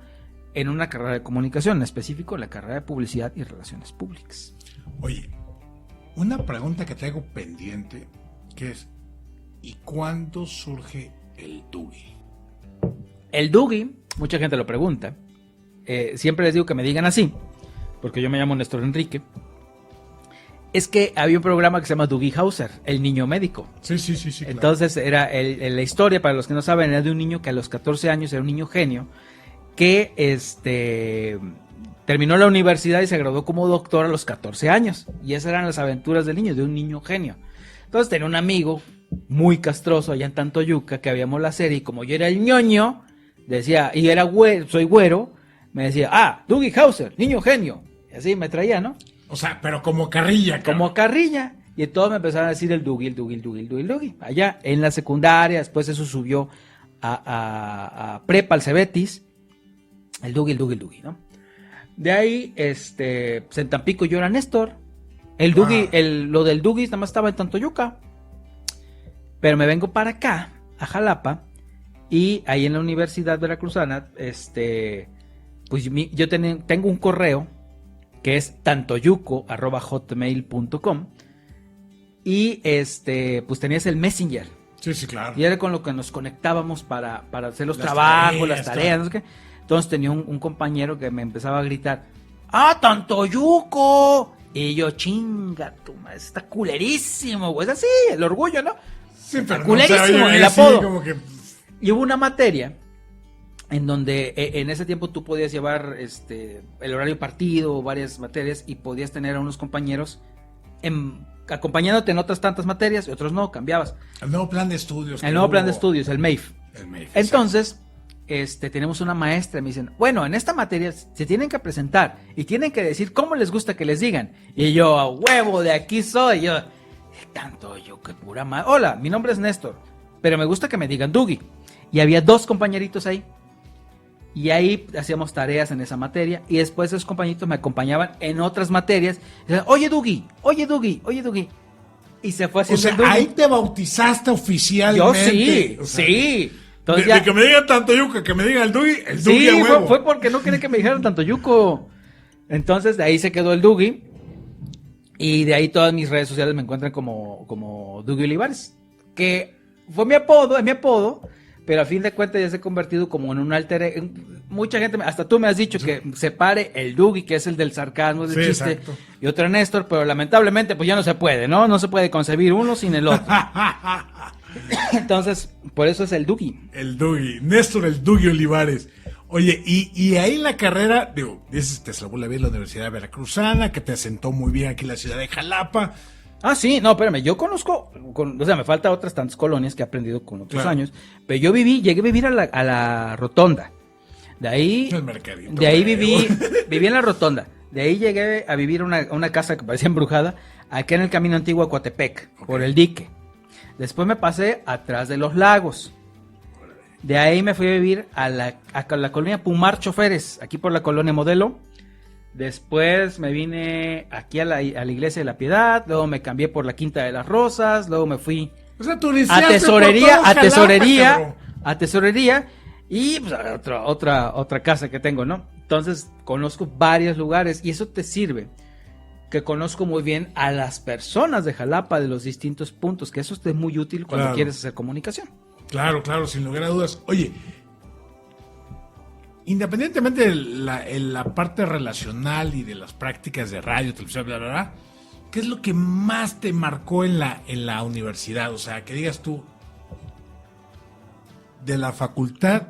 Speaker 2: en una carrera de comunicación, en específico la carrera de publicidad y relaciones públicas.
Speaker 1: Oye, una pregunta que traigo pendiente, que es, ¿y cuándo surge el Dougie?
Speaker 2: El Dougie, mucha gente lo pregunta, siempre les digo que me digan así, porque yo me llamo Néstor Enrique, es que había un programa que se llama Dougie Hauser, el niño médico.
Speaker 1: Sí, claro.
Speaker 2: Entonces era la historia, para los que no saben, era de un niño que a los 14 años era un niño genio, que terminó la universidad y se graduó como doctor a los 14 años. Y esas eran las aventuras del niño, de un niño genio. Entonces tenía un amigo muy castroso allá en Tantoyuca que habíamos la serie, y como yo era el ñoño, decía, y era soy güero, me decía, Dougie Hauser, niño genio. Y así me traía, ¿no?
Speaker 1: O sea, pero como carrilla, cabrón.
Speaker 2: Como carrilla. Y todos me empezaron a decir el Dougie. Allá en la secundaria, después eso subió a prepa, al Cebetis. El Dougie, ¿no? De ahí, pues en Tampico yo era Néstor. El Dougie, lo del Dougie nada más estaba en Tantoyuca. Pero me vengo para acá, a Jalapa, y ahí en la Universidad Veracruzana, pues yo tengo un correo que es tantoyuco@hotmail.com, y pues tenías el Messenger.
Speaker 1: Sí, claro.
Speaker 2: Y era con lo que nos conectábamos para hacer los
Speaker 1: Las
Speaker 2: trabajos, las
Speaker 1: tareas,
Speaker 2: tareas, no sé qué. Entonces tenía un compañero que me empezaba a gritar, Tantoyuco. Y yo, chinga, tu madre, está culerísimo, güey. Es así, el orgullo, ¿no?
Speaker 1: Sí, pero
Speaker 2: culerísimo,
Speaker 1: oye,
Speaker 2: el
Speaker 1: así
Speaker 2: apodo.
Speaker 1: como que...
Speaker 2: Y hubo una materia en donde en ese tiempo tú podías llevar el horario partido, varias materias, y podías tener a unos compañeros acompañándote en otras tantas materias, y otros no, cambiabas.
Speaker 1: El nuevo plan de estudios.
Speaker 2: El nuevo plan de estudios, el MEIF.
Speaker 1: El MEIF.
Speaker 2: Entonces, tenemos una maestra, me dicen, bueno, en esta materia se tienen que presentar y tienen que decir cómo les gusta que les digan. Y yo, a huevo, de aquí soy. Yo, tanto yo, que pura madre. Hola, mi nombre es Néstor, pero me gusta que me digan Dougie. Y había 2 compañeritos ahí. Y ahí hacíamos tareas en esa materia. Y después esos compañeritos me acompañaban en otras materias. Y decían, oye Dougie. Y se fue
Speaker 1: O
Speaker 2: haciendo
Speaker 1: sea,
Speaker 2: el Dougie.
Speaker 1: ahí te bautizaste oficialmente.
Speaker 2: Yo sí,
Speaker 1: O sea,
Speaker 2: sí. Entonces
Speaker 1: de que me digan Tantoyuca, que me digan el Dougie
Speaker 2: Sí,
Speaker 1: a huevo.
Speaker 2: fue porque no quería que me dijeran Tantoyuco. Entonces de ahí se quedó el Dougie. Y de ahí todas mis redes sociales me encuentran como Dougie Olivares. Que fue mi apodo. Pero a fin de cuentas ya se ha convertido como en un alter. Mucha gente, hasta tú me has dicho que separe el Dougie, que es el del sarcasmo, del chiste,
Speaker 1: exacto.
Speaker 2: y otro Néstor, pero lamentablemente pues ya no se puede, ¿no? No se puede concebir uno sin el otro. Entonces, por eso es el Dougie.
Speaker 1: El Dougie, Néstor el Dougie Olivares. Oye, y ahí en la carrera, dices, te salvó la vida en la Universidad Veracruzana, que te asentó muy bien aquí en la ciudad de Jalapa.
Speaker 2: Sí, no, espérame, yo conozco, o sea, me falta otras tantas colonias que he aprendido con otros años, pero yo llegué a vivir a la Rotonda. De ahí,
Speaker 1: El mercadito,
Speaker 2: viví en la Rotonda. De ahí llegué a vivir una casa que parecía embrujada, aquí en el camino antiguo a Coatepec, por el dique. Después me pasé atrás de los lagos. De ahí me fui a vivir a la colonia Pumar Choferes, aquí por la colonia Modelo. Después me vine aquí a la iglesia de la Piedad, luego me cambié por la Quinta de las Rosas, luego me fui
Speaker 1: O sea, tú
Speaker 2: a tesorería y pues, otra casa que tengo, ¿no? Entonces conozco varios lugares y eso te sirve, que conozco muy bien a las personas de Jalapa de los distintos puntos, que eso es muy útil cuando quieres hacer comunicación.
Speaker 1: Claro, sin lugar a dudas. Oye, independientemente de la parte relacional y de las prácticas de radio, televisión, bla, bla, bla, ¿qué es lo que más te marcó en la universidad? O sea, que digas tú, de la facultad,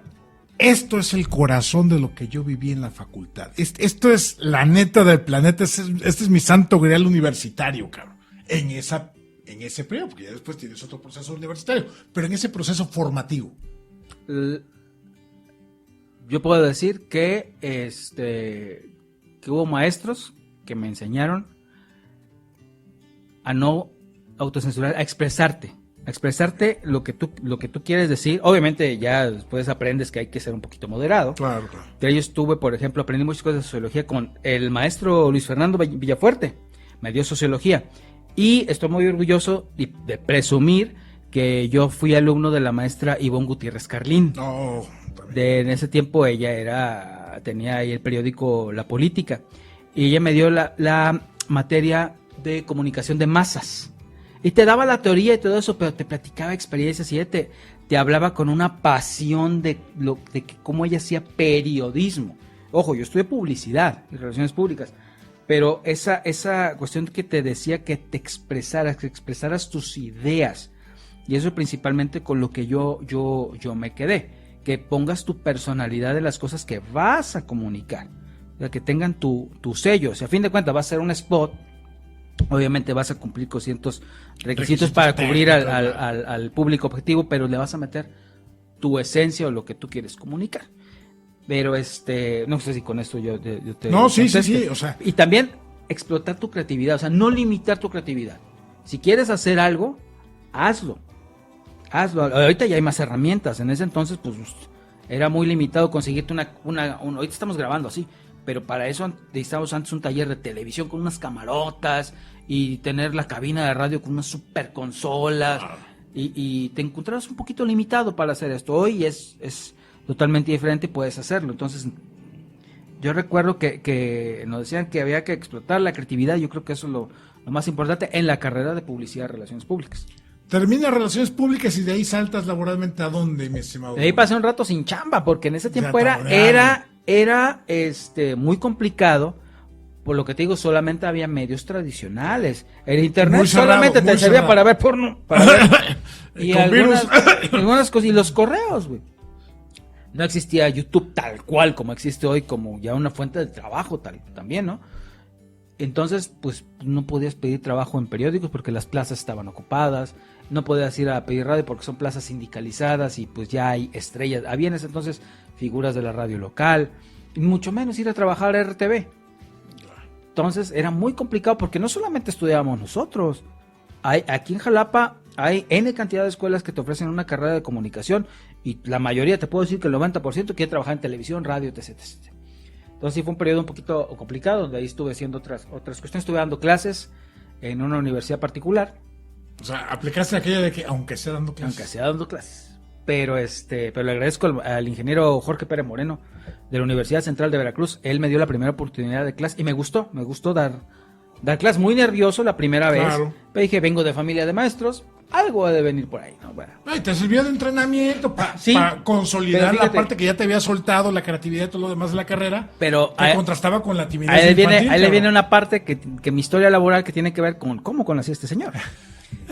Speaker 1: esto es el corazón de lo que yo viví en la facultad. Esto es la neta del planeta, este es mi santo grial universitario, cabrón. En ese periodo, porque ya después tienes otro proceso universitario, pero en ese proceso formativo.
Speaker 2: yo puedo decir que que hubo maestros que me enseñaron a no autocensurar, a expresarte lo que tú quieres decir. Obviamente ya después aprendes que hay que ser un poquito moderado.
Speaker 1: Claro.
Speaker 2: De ello estuve, por ejemplo, aprendí muchas cosas de sociología con el maestro Luis Fernando Villafuerte, me dio sociología, y estoy muy orgulloso de presumir que yo fui alumno de la maestra Ivonne Gutiérrez Carlín. En ese tiempo ella tenía ahí el periódico La Política, y ella me dio la materia de comunicación de masas, y te daba la teoría y todo eso, pero te platicaba experiencias, y ella te hablaba con una pasión de cómo ella hacía periodismo. Ojo, yo estudié publicidad y relaciones públicas, pero esa cuestión que te decía que te expresaras tus ideas, y eso principalmente con lo que yo me quedé, que pongas tu personalidad de las cosas que vas a comunicar, o sea, que tengan tu sello. O sea, a fin de cuentas va a ser un spot, obviamente vas a cumplir con ciertos requisitos para cubrir al público objetivo, pero le vas a meter tu esencia o lo que tú quieres comunicar. Pero no sé si con esto yo te
Speaker 1: no, sí,
Speaker 2: conteste.
Speaker 1: o sea.
Speaker 2: Y también explotar tu creatividad, o sea, no limitar tu creatividad. Si quieres hacer algo, hazlo. Ahorita ya hay más herramientas. En ese entonces, pues, era muy limitado conseguirte ahorita estamos grabando así, pero para eso necesitábamos antes un taller de televisión con unas camarotas y tener la cabina de radio con unas super consolas, y te encontrabas un poquito limitado para hacer esto. Hoy es totalmente diferente y puedes hacerlo. Entonces, yo recuerdo que nos decían que había que explotar la creatividad. Yo creo que eso es lo más importante en la carrera de publicidad y relaciones públicas.
Speaker 1: Termina relaciones públicas y de ahí saltas laboralmente ¿a dónde, mi estimado?
Speaker 2: De ahí pasé un rato sin chamba, porque en ese tiempo era muy complicado. Por lo que te digo, solamente había medios tradicionales. El internet solamente te servía para ver porno. Y algunas cosas. Y los correos, güey. No existía YouTube tal cual como existe hoy, como ya una fuente de trabajo también, ¿no? Entonces, pues no podías pedir trabajo en periódicos porque las plazas estaban ocupadas. No podías ir a pedir radio porque son plazas sindicalizadas y pues ya hay estrellas. Había en ese entonces figuras de la radio local. Y mucho menos ir a trabajar a RTV. Entonces era muy complicado porque no solamente estudiábamos nosotros. Aquí en Jalapa hay N cantidad de escuelas que te ofrecen una carrera de comunicación, y la mayoría, te puedo decir que el 90% quiere trabajar en televisión, radio, etc. Entonces sí fue un periodo un poquito complicado, donde ahí estuve haciendo otras cuestiones. Estuve dando clases en una universidad particular.
Speaker 1: O sea, aplicaste aquella de que aunque sea dando clases.
Speaker 2: Pero le agradezco al ingeniero Jorge Pérez Moreno de la Universidad Central de Veracruz. Él me dio la primera oportunidad de clase y me gustó dar clases. Muy nervioso la primera vez. Pero dije, vengo de familia de maestros, algo ha de venir por ahí, ¿no? Bueno.
Speaker 1: Ay, te sirvió de entrenamiento para consolidar la parte que ya te había soltado, la creatividad y todo lo demás de la carrera,
Speaker 2: pero
Speaker 1: que contrastaba con la timidez
Speaker 2: infantil. Ahí le viene una parte que mi historia laboral que tiene que ver con cómo conocí a este señor.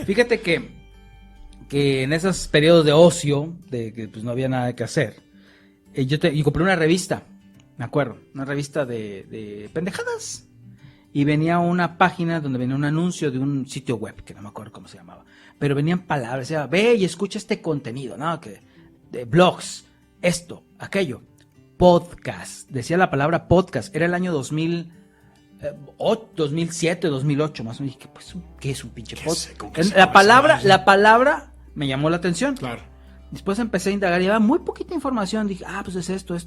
Speaker 2: Fíjate que en esos periodos de ocio, de que pues no había nada que hacer, yo compré una revista, me acuerdo, una revista de pendejadas. Y venía una página donde venía un anuncio de un sitio web, que no me acuerdo cómo se llamaba. Pero venían palabras, decía, ve y escucha este contenido, ¿no? Que de blogs, esto, aquello. Podcast, decía la palabra podcast. Era el año 2007, 2008, más o menos. Dije, pues, ¿qué es un pinche podcast? La palabra me llamó la atención.
Speaker 1: Claro.
Speaker 2: Después empecé a indagar y había muy poquita información. Dije, pues es esto.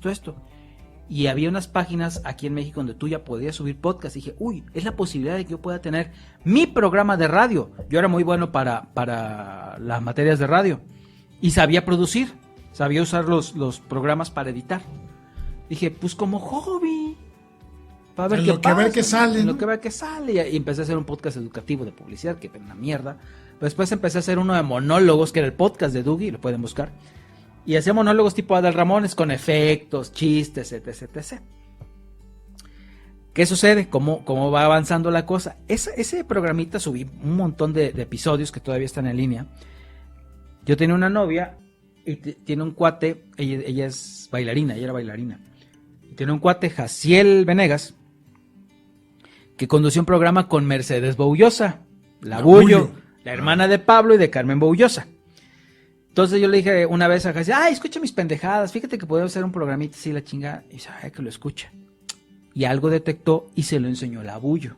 Speaker 2: Y había unas páginas aquí en México donde tú ya podías subir podcast. Y dije, es la posibilidad de que yo pueda tener mi programa de radio. Yo era muy bueno para las materias de radio. Y sabía producir, sabía usar los programas para editar. Dije, pues como hobby. Para ver qué pasa.
Speaker 1: Ver qué sale.
Speaker 2: Lo que ver qué sale. Y empecé a hacer un podcast educativo de publicidad, que era una mierda. Pero después empecé a hacer uno de monólogos, que era el podcast de Dougie, lo pueden buscar. Y hacía monólogos tipo Adal Ramones con efectos, chistes, etc. ¿Qué sucede? ¿Cómo va avanzando la cosa? Ese programita subí un montón de episodios que todavía están en línea. Yo tenía una novia y tiene un cuate, ella es bailarina, ella era bailarina. Y tiene un cuate, Jaciel Venegas, que condució un programa con Mercedes Boullosa, la Bullo, la hermana de Pablo y de Carmen Boullosa. Entonces yo le dije una vez a Jesse, ay, escucha mis pendejadas, fíjate que podemos hacer un programita así, la chingada. Y dice, ay, que lo escucha. Y algo detectó y se lo enseñó la Bullo.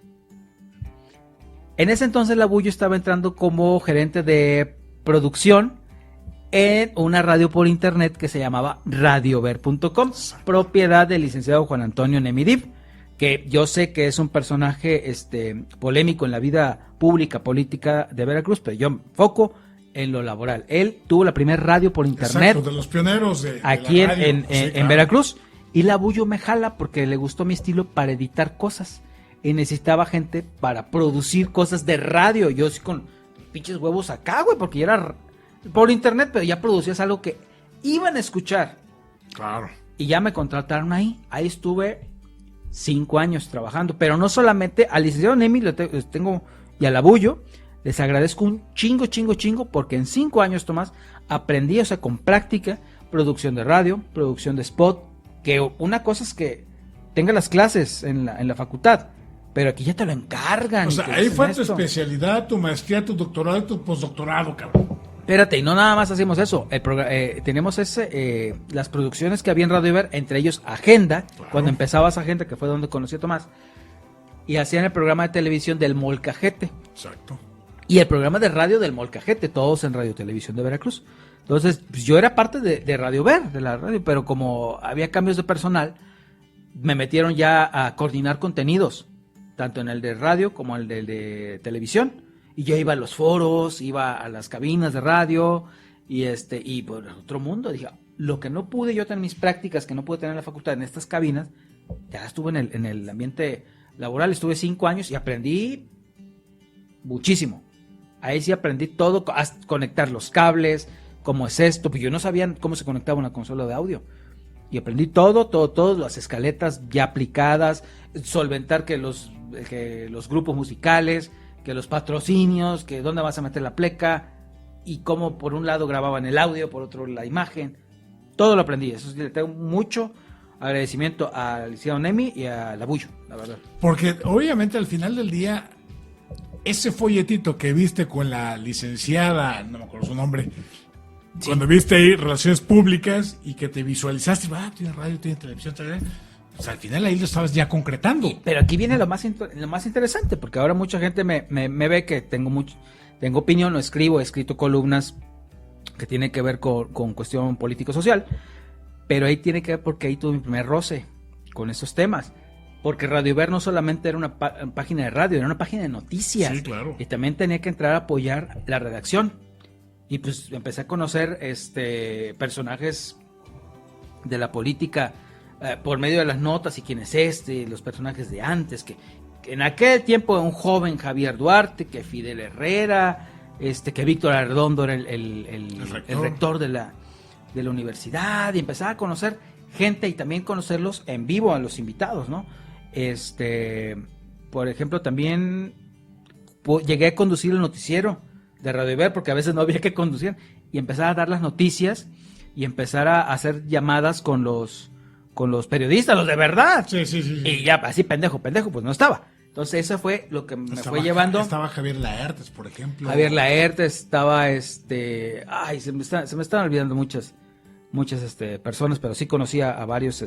Speaker 2: En ese entonces la Bullo estaba entrando como gerente de producción en una radio por internet que se llamaba radiover.com, propiedad del licenciado Juan Antonio Nemidiv, que yo sé que es un personaje polémico en la vida pública, política de Veracruz, pero yo me enfoco en lo laboral. Él tuvo la primera radio por internet.
Speaker 1: Exacto, de los pioneros de
Speaker 2: aquí
Speaker 1: la radio.
Speaker 2: en
Speaker 1: Claro.
Speaker 2: Veracruz. Y la Bullo me jala porque le gustó mi estilo para editar cosas. Y necesitaba gente para producir cosas de radio. Yo sí con pinches huevos acá, güey, porque ya era por internet, pero ya producías algo que iban a escuchar.
Speaker 1: Claro.
Speaker 2: Y ya me contrataron ahí. Ahí estuve 5 años trabajando. Pero no solamente al licenciado Nemi, les tengo, y a la Bullo, les agradezco un chingo, porque en 5 años, Tomás, aprendí, o sea, con práctica, producción de radio, producción de spot, que una cosa es que tenga las clases en la facultad, pero aquí ya te lo encargan.
Speaker 1: O sea, ahí fue tu especialidad, tu maestría, tu doctorado y tu postdoctorado, cabrón.
Speaker 2: Espérate, y no nada más hacemos eso. Tenemos las producciones que había en Radio Ver, entre ellos Agenda, claro. Cuando empezabas Agenda, que fue donde conocí a Tomás, y hacían el programa de televisión del Molcajete.
Speaker 1: Exacto.
Speaker 2: Y el programa de radio del Molcajete, todos en Radio Televisión de Veracruz. Entonces, pues yo era parte de Radio Ver, de la radio, pero como había cambios de personal, me metieron ya a coordinar contenidos, tanto en el de radio como en el de televisión. Y yo iba a los foros, iba a las cabinas de radio, y por otro mundo. Dije, lo que no pude yo tener mis prácticas, que no pude tener en la facultad, en estas cabinas, ya estuve en el ambiente laboral, estuve 5 años y aprendí muchísimo. Ahí sí aprendí todo, a conectar los cables, cómo es esto, pues yo no sabía cómo se conectaba una consola de audio. Y aprendí todo, las escaletas ya aplicadas, solventar que los grupos musicales, que los patrocinios, que dónde vas a meter la pleca, y cómo por un lado grababan el audio, por otro la imagen. Todo lo aprendí. Eso sí, le tengo mucho agradecimiento al licenciado Nemi y a la Bullo, la verdad.
Speaker 1: Porque obviamente al final del día, ese folletito que viste con la licenciada, no me acuerdo su nombre, sí. Cuando viste ahí Relaciones Públicas y que te visualizaste, tiene radio, tiene televisión, pues al final ahí lo estabas ya concretando.
Speaker 2: Pero aquí viene lo más interesante, porque ahora mucha gente me ve que tengo opinión, he escrito columnas que tienen que ver con cuestión político-social, pero ahí tiene que ver porque ahí tuve mi primer roce con esos temas. Porque Radio Ver no solamente era una página de radio, era una página de noticias.
Speaker 1: Sí, claro.
Speaker 2: Y también tenía que entrar a apoyar la redacción. Y pues empecé a conocer personajes de la política por medio de las notas y quién es los personajes de antes, que en aquel tiempo un joven Javier Duarte, que Fidel Herrera, que Víctor Arredondo era el rector de la universidad, y empezaba a conocer gente y también conocerlos en vivo a los invitados, ¿no? Por ejemplo, también llegué a conducir el noticiero de Radio Ver, porque a veces no había que conducir, y empezar a dar las noticias y empezar a hacer llamadas con los periodistas, los de verdad.
Speaker 1: Sí.
Speaker 2: Y ya así pendejo, pues no estaba. Entonces eso fue lo que me fue llevando.
Speaker 1: Estaba Javier Laertes, por ejemplo.
Speaker 2: Javier Laertes, estaba se me están olvidando muchas personas, pero sí conocía a varios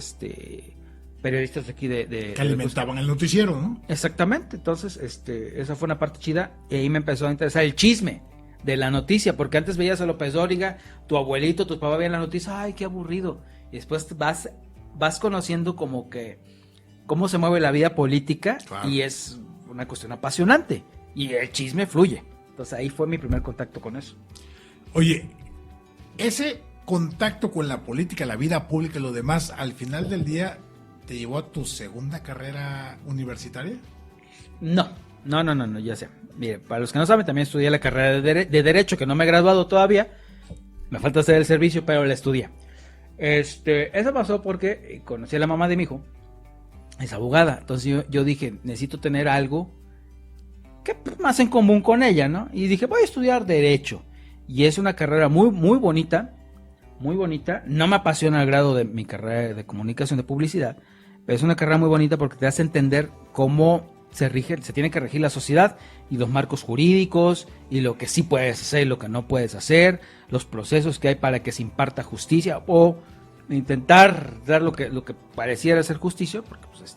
Speaker 2: periodistas de aquí
Speaker 1: que alimentaban el noticiero, ¿no?
Speaker 2: Exactamente. Entonces, esa fue una parte chida, y ahí me empezó a interesar el chisme de la noticia, porque antes veías a López Dóriga, tu abuelito, tu papá veían la noticia, ay, qué aburrido, y después vas conociendo como que cómo se mueve la vida política, claro. Y es una cuestión apasionante, y el chisme fluye. Entonces ahí fue mi primer contacto con eso.
Speaker 1: Oye, ese contacto con la política, la vida pública y lo demás, al final del día, ¿te llevó a tu segunda carrera universitaria?
Speaker 2: No, ya sé. Mire, para los que no saben, también estudié la carrera de Derecho, que no me he graduado todavía. Me falta hacer el servicio, pero la estudié. Eso pasó porque conocí a la mamá de mi hijo, es abogada. Entonces yo dije, necesito tener algo que más en común con ella, ¿no? Y dije, voy a estudiar Derecho. Y es una carrera muy, muy bonita. Muy bonita. No me apasiona al grado de mi carrera de comunicación, de publicidad, pero es una carrera muy bonita porque te hace entender cómo se tiene que regir la sociedad y los marcos jurídicos y lo que sí puedes hacer y lo que no puedes hacer, los procesos que hay para que se imparta justicia o intentar dar lo que pareciera ser justicia, porque pues,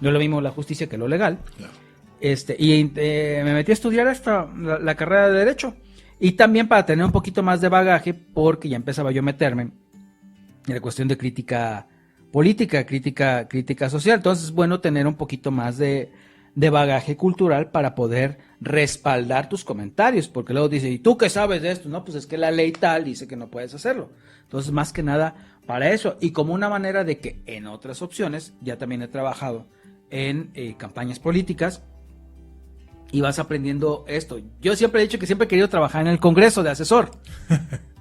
Speaker 2: no es lo mismo la justicia que lo legal.
Speaker 1: Claro.
Speaker 2: Me metí a estudiar la carrera de Derecho y también para tener un poquito más de bagaje, porque ya empezaba yo a meterme en la cuestión de crítica política, crítica social. Entonces es bueno tener un poquito más de bagaje cultural para poder respaldar tus comentarios, porque luego dice, ¿y tú qué sabes de esto? No, pues es que la ley tal dice que no puedes hacerlo. Entonces, más que nada para eso, y como una manera de que en otras opciones, ya también he trabajado en campañas políticas, y vas aprendiendo esto. Yo siempre he dicho que siempre he querido trabajar en el Congreso de asesor,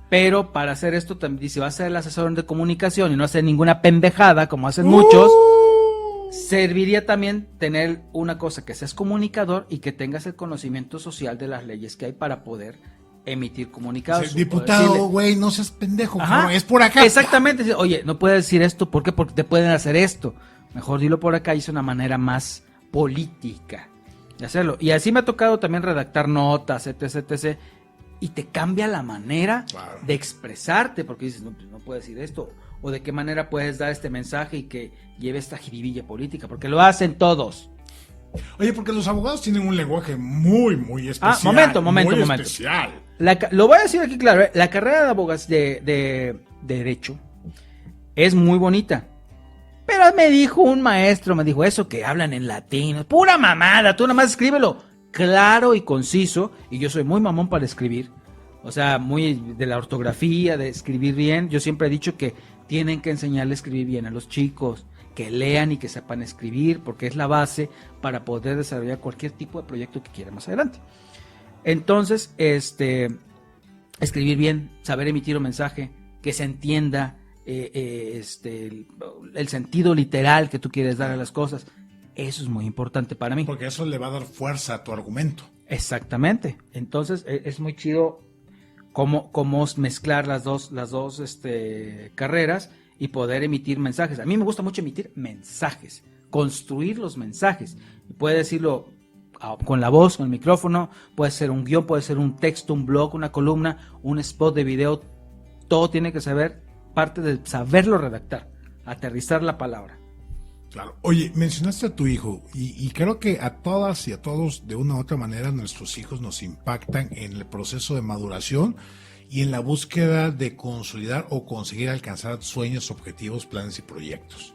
Speaker 2: pero para hacer esto también, si vas a ser el asesor de comunicación y no hacer ninguna pendejada como hacen muchos, serviría también tener una cosa, que seas comunicador y que tengas el conocimiento social de las leyes que hay para poder emitir comunicados.
Speaker 1: Sí, diputado, güey, no seas pendejo, no, es por acá.
Speaker 2: Exactamente. Oye, no puedes decir esto, ¿por qué? Porque te pueden hacer esto. Mejor dilo por acá, y es una manera más política de hacerlo. Y así me ha tocado también redactar notas, etc. Y te cambia la manera de expresarte, porque dices, no, pues no puedes decir esto. O de qué manera puedes dar este mensaje y que lleve esta jiribilla política, porque lo hacen todos.
Speaker 1: Oye, porque los abogados tienen un lenguaje muy, muy especial.
Speaker 2: Momento.
Speaker 1: Especial.
Speaker 2: Lo voy a decir aquí claro, la carrera de abogados de Derecho es muy bonita. Pero me dijo un maestro, eso que hablan en latín, pura mamada, tú nada más escríbelo claro y conciso, y yo soy muy mamón para escribir, o sea, muy de la ortografía, de escribir bien. Yo siempre he dicho que tienen que enseñarle a escribir bien a los chicos, que lean y que sepan escribir, porque es la base para poder desarrollar cualquier tipo de proyecto que quieran más adelante. Entonces, escribir bien, saber emitir un mensaje, que se entienda el sentido literal que tú quieres dar a las cosas, eso es muy importante para mí.
Speaker 1: Porque eso le va a dar fuerza a tu argumento.
Speaker 2: Exactamente. Entonces, es muy chido cómo mezclar las dos carreras y poder emitir mensajes. A mí me gusta mucho emitir mensajes, construir los mensajes. Y puede decirlo con la voz, con el micrófono, puede ser un guión, puede ser un texto, un blog, una columna, un spot de video. Todo tiene que saber, parte de saberlo redactar, aterrizar la palabra.
Speaker 1: Claro. Oye, mencionaste a tu hijo y creo que a todas y a todos de una u otra manera nuestros hijos nos impactan en el proceso de maduración y en la búsqueda de consolidar o conseguir alcanzar sueños, objetivos, planes y proyectos.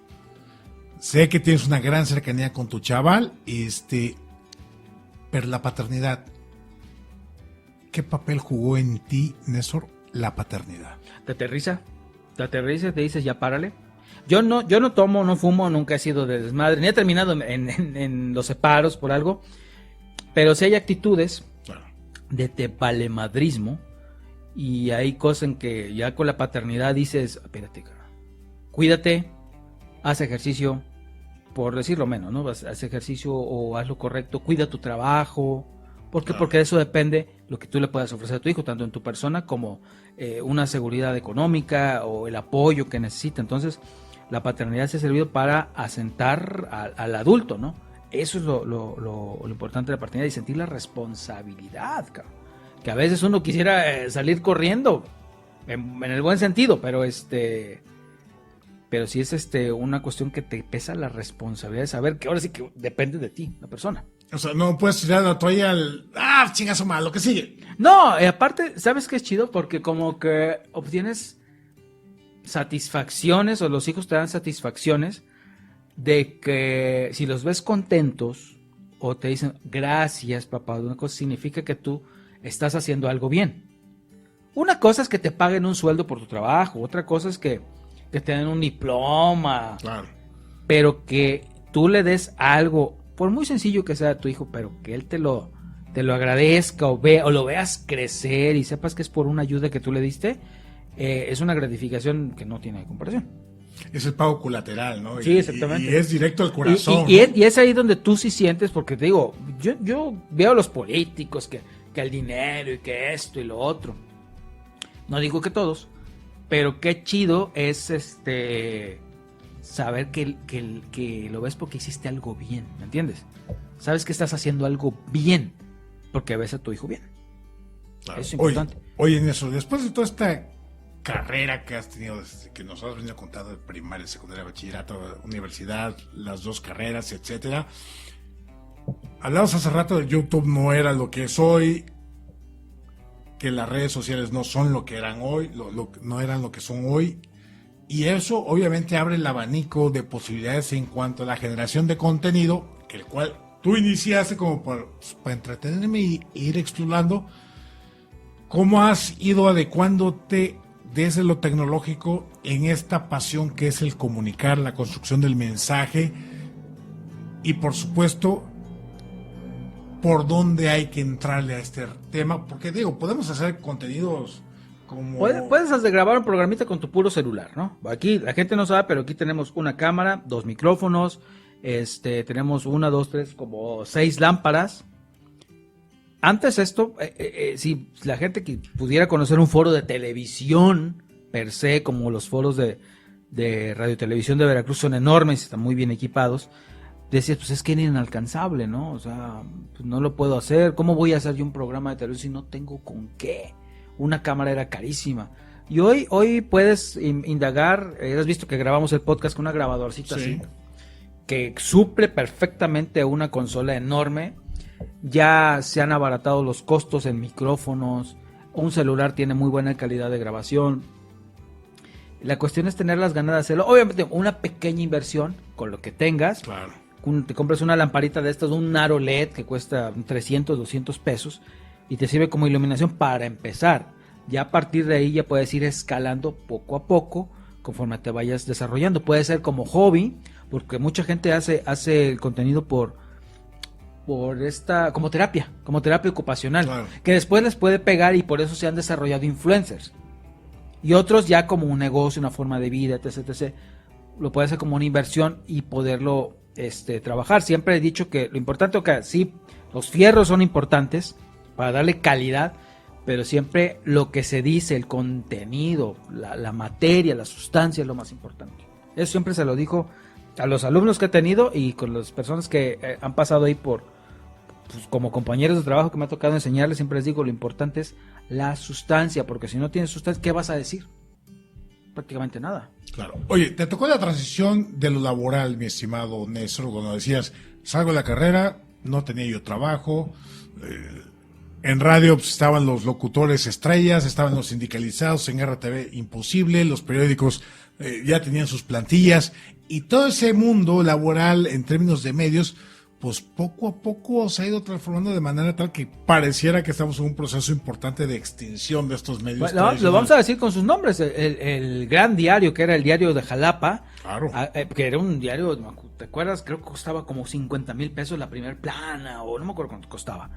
Speaker 1: Sé que tienes una gran cercanía con tu chaval, pero la paternidad, ¿qué papel jugó en ti, Néstor, la paternidad?
Speaker 2: Te aterriza, te dices, ya párale. Yo no tomo, no fumo, nunca he sido de desmadre, ni he terminado en los separos por algo, pero sí hay actitudes de valemadrismo, y hay cosas en que ya con la paternidad dices, espérate, cuídate, haz ejercicio, por decirlo menos, ¿no? Haz ejercicio o haz lo correcto, cuida tu trabajo. ¿Por qué? Porque de eso depende lo que tú le puedas ofrecer a tu hijo, tanto en tu persona como una seguridad económica o el apoyo que necesita. Entonces, la paternidad se ha servido para asentar al adulto, ¿no? Eso es lo importante de la paternidad, y sentir la responsabilidad, cabrón. Que a veces uno quisiera salir corriendo, en el buen sentido, pero sí es una cuestión que te pesa la responsabilidad de saber que ahora sí que depende de ti, la persona.
Speaker 1: O sea, no puedes tirar la toalla chingazo mal, lo que sigue.
Speaker 2: No, aparte, ¿sabes qué es chido? Porque como que obtienes satisfacciones, o los hijos te dan satisfacciones de que si los ves contentos o te dicen gracias papá, una cosa significa que tú estás haciendo algo bien. Una cosa es que te paguen un sueldo por tu trabajo, otra cosa es que te den un diploma,
Speaker 1: claro,
Speaker 2: pero que tú le des algo, por muy sencillo que sea a tu hijo, pero que él te lo agradezca o lo veas crecer y sepas que es por una ayuda que tú le diste, es una gratificación que no tiene comparación.
Speaker 1: Es el pago colateral, ¿no?
Speaker 2: Sí, exactamente.
Speaker 1: Y es directo al corazón.
Speaker 2: Y es ahí donde tú sí sientes, porque te digo, yo veo a los políticos que el dinero y que esto y lo otro. No digo que todos, pero qué chido es saber que lo ves porque hiciste algo bien, ¿me entiendes? sabes que estás haciendo algo bien, porque ves a tu hijo bien.
Speaker 1: Claro.
Speaker 2: Eso es importante.
Speaker 1: Oye, en eso, después de toda esta carrera que has tenido, desde que nos has venido contando de primaria, secundaria, bachillerato, universidad, las 2 carreras, etcétera. Hablamos hace rato de YouTube no era lo que es hoy, que las redes sociales no son lo que eran hoy, no eran lo que son hoy, y eso obviamente abre el abanico de posibilidades en cuanto a la generación de contenido, el cual tú iniciaste como para entretenerme y ir explorando. ¿Cómo has ido adecuándote desde lo tecnológico en esta pasión que es el comunicar, la construcción del mensaje y por supuesto por dónde hay que entrarle a este tema? Porque digo, podemos hacer contenidos como...
Speaker 2: Puedes hacer grabar un programita con tu puro celular, ¿no? Aquí la gente no sabe, pero aquí tenemos una cámara, 2 micrófonos, tenemos 1, 2, 3, como 6 lámparas. Antes esto, si la gente que pudiera conocer un foro de televisión per se, como los foros de Radio y Televisión de Veracruz son enormes, están muy bien equipados, decías, pues es que era inalcanzable, ¿no? O sea, pues no lo puedo hacer. ¿Cómo voy a hacer yo un programa de televisión si no tengo con qué? Una cámara era carísima. Y hoy puedes indagar, has visto que grabamos el podcast con una grabadorcita así, que suple perfectamente una consola enorme. Ya se han abaratado los costos en micrófonos, un celular tiene muy buena calidad de grabación. La cuestión es tener las ganas de hacerlo. Obviamente una pequeña inversión con lo que tengas.
Speaker 1: Claro.
Speaker 2: Te compras una lamparita de estas, un aro LED que cuesta 300, 200 pesos y te sirve como iluminación para empezar. Ya a partir de ahí ya puedes ir escalando poco a poco conforme te vayas desarrollando. Puede ser como hobby, porque mucha gente hace el contenido como terapia ocupacional, claro, que después les puede pegar y por eso se han desarrollado influencers. Y otros ya como un negocio, una forma de vida, etc, etc. Lo puede hacer como una inversión y poderlo trabajar. Siempre he dicho que lo importante, que sí, los fierros son importantes para darle calidad, pero siempre lo que se dice, el contenido, la materia, la sustancia es lo más importante. Eso siempre se lo dijo a los alumnos que he tenido y con las personas que han pasado ahí como compañeros de trabajo que me ha tocado enseñarles. Siempre les digo, lo importante es la sustancia, porque si no tienes sustancia, ¿qué vas a decir? Prácticamente nada.
Speaker 1: Claro. Oye, te tocó la transición de lo laboral, mi estimado Néstor, cuando decías, salgo de la carrera, no tenía yo trabajo, en radio pues, estaban los locutores estrellas, estaban los sindicalizados, en RTV imposible, los periódicos ya tenían sus plantillas, y todo ese mundo laboral en términos de medios, pues poco a poco se ha ido transformando de manera tal que pareciera que estamos en un proceso importante de extinción de estos medios.
Speaker 2: Bueno, lo vamos a decir con sus nombres. El gran diario, que era el diario de Jalapa, claro, que era un diario, ¿te acuerdas? Creo que costaba como 50,000 pesos la primer plana, o no me acuerdo cuánto costaba,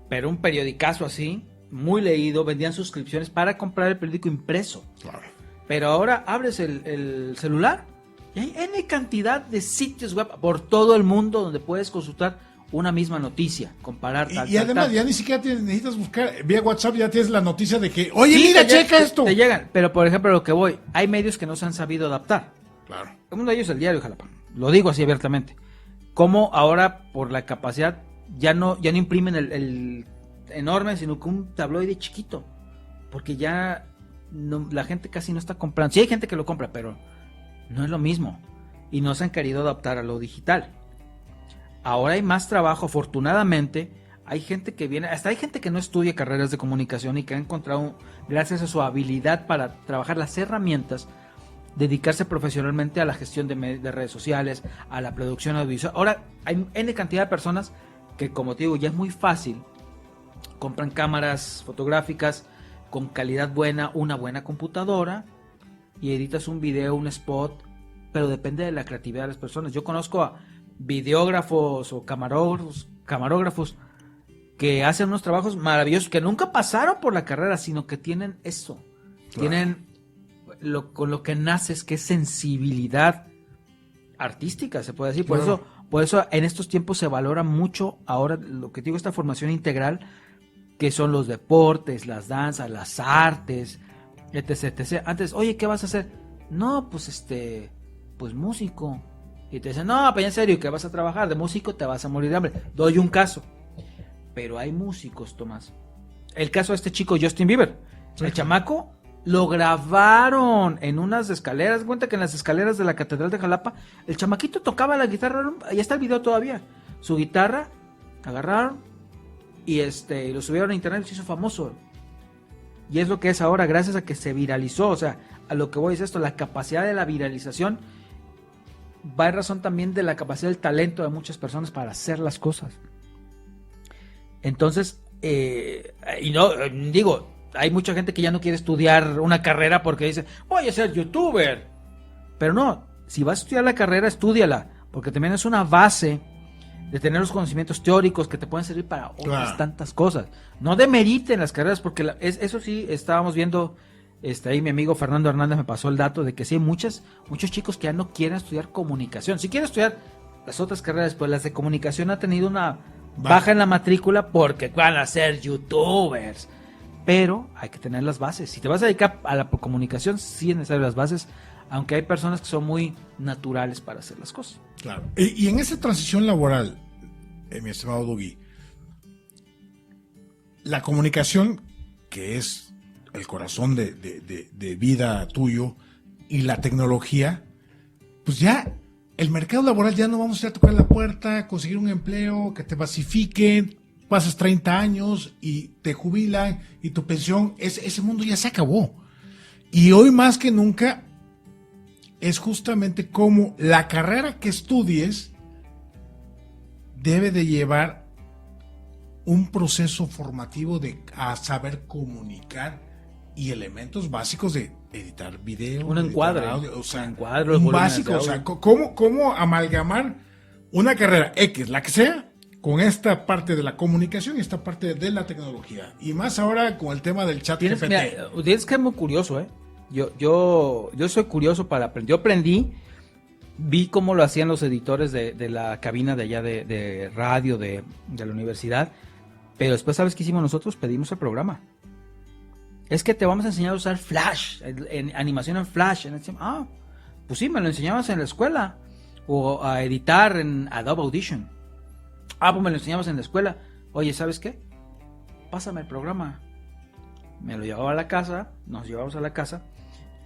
Speaker 2: pero un periodicazo así, muy leído, vendían suscripciones para comprar el periódico impreso. Claro. Pero ahora abres el celular y hay N cantidad de sitios web por todo el mundo donde puedes consultar una misma noticia, comparar tal.
Speaker 1: Y además ya ni siquiera necesitas buscar vía WhatsApp, ya tienes la noticia de que, oye, sí, mira, checa esto.
Speaker 2: Te llegan, pero por ejemplo, lo que voy, hay medios que no se han sabido adaptar.
Speaker 1: Claro.
Speaker 2: Uno de ellos es el diario de Jalapa, lo digo así abiertamente. Como ahora, por la capacidad, ya no imprimen el enorme, sino que un tabloide chiquito, porque ya la gente casi no está comprando. Sí hay gente que lo compra, pero no es lo mismo, y no se han querido adaptar a lo digital. Ahora hay más trabajo, afortunadamente. Hay gente que viene, hasta hay gente que no estudia carreras de comunicación y que ha encontrado, gracias a su habilidad para trabajar las herramientas, dedicarse profesionalmente a la gestión de redes sociales, a la producción audiovisual. Ahora hay N cantidad de personas que, como te digo, ya es muy fácil, compran cámaras fotográficas con calidad buena, una buena computadora, y editas un video, un spot, pero depende de la creatividad de las personas. Yo conozco a videógrafos o camarógrafos que hacen unos trabajos maravillosos, que nunca pasaron por la carrera, sino que tienen eso, claro, tienen con lo que naces, que es sensibilidad artística, se puede decir. Claro. Por eso en estos tiempos se valora mucho ahora lo que digo, esta formación integral, que son los deportes, las danzas, las artes, etc, etc. Antes, oye, ¿qué vas a hacer? No, pues pues músico. y te dicen, no, pero en serio, ¿qué vas a trabajar? De músico te vas a morir de hambre. Doy un caso. Pero hay músicos, Tomás. El caso de este chico, Justin Bieber. Sí, el chamaco lo grabaron en unas escaleras. Cuenta que en las escaleras de la Catedral de Jalapa, el chamaquito tocaba la guitarra. Ahí está el video todavía. Su guitarra, agarraron y lo subieron a internet y se hizo famoso. Y es lo que es ahora, gracias a que se viralizó. O sea, a lo que voy es esto, la capacidad de la viralización va en razón también de la capacidad del talento de muchas personas para hacer las cosas. Entonces, y no, digo, hay mucha gente que ya no quiere estudiar una carrera porque dice, voy a ser youtuber. Pero no, si vas a estudiar la carrera, estúdiala, porque también es una base de tener los conocimientos teóricos que te pueden servir para otras tantas cosas. No demeriten las carreras, porque eso sí, estábamos viendo, ahí mi amigo Fernando Hernández me pasó el dato de que sí hay muchos chicos que ya no quieren estudiar comunicación. Si quieren estudiar las otras carreras, pues las de comunicación han tenido una baja en la matrícula porque van a ser youtubers. Pero hay que tener las bases. Si te vas a dedicar a la comunicación, sí es necesario las bases, aunque hay personas que son muy naturales para hacer las cosas.
Speaker 1: Claro. Y en esa transición laboral, mi estimado Dougie, la comunicación, que es el corazón de vida tuyo, y la tecnología, pues ya el mercado laboral ya no vamos a ir a tocar la puerta, conseguir un empleo, que te basifiquen, pasas 30 años y te jubilan y tu pensión, ese mundo ya se acabó. Y hoy más que nunca es justamente como la carrera que estudies debe de llevar un proceso formativo a saber comunicar y elementos básicos de editar video,
Speaker 2: un encuadre,
Speaker 1: audio, o sea,
Speaker 2: un
Speaker 1: básico, o sea, cómo amalgamar una carrera X, la que sea, con esta parte de la comunicación y esta parte de la tecnología. Y más ahora con el tema del chat GPT.
Speaker 2: Mira, es que es muy curioso, Yo soy curioso para aprender. Yo aprendí, vi cómo lo hacían los editores de la cabina de allá de radio de la universidad, pero después, ¿sabes qué hicimos nosotros? Pedimos el programa. Es que te vamos a enseñar a usar Flash, en animación en Flash. Pues sí, me lo enseñabas en la escuela. O a editar en Adobe Audition. Pues me lo enseñabas en la escuela. Oye, ¿sabes qué? Pásame el programa. Me lo llevaba a la casa, nos llevamos a la casa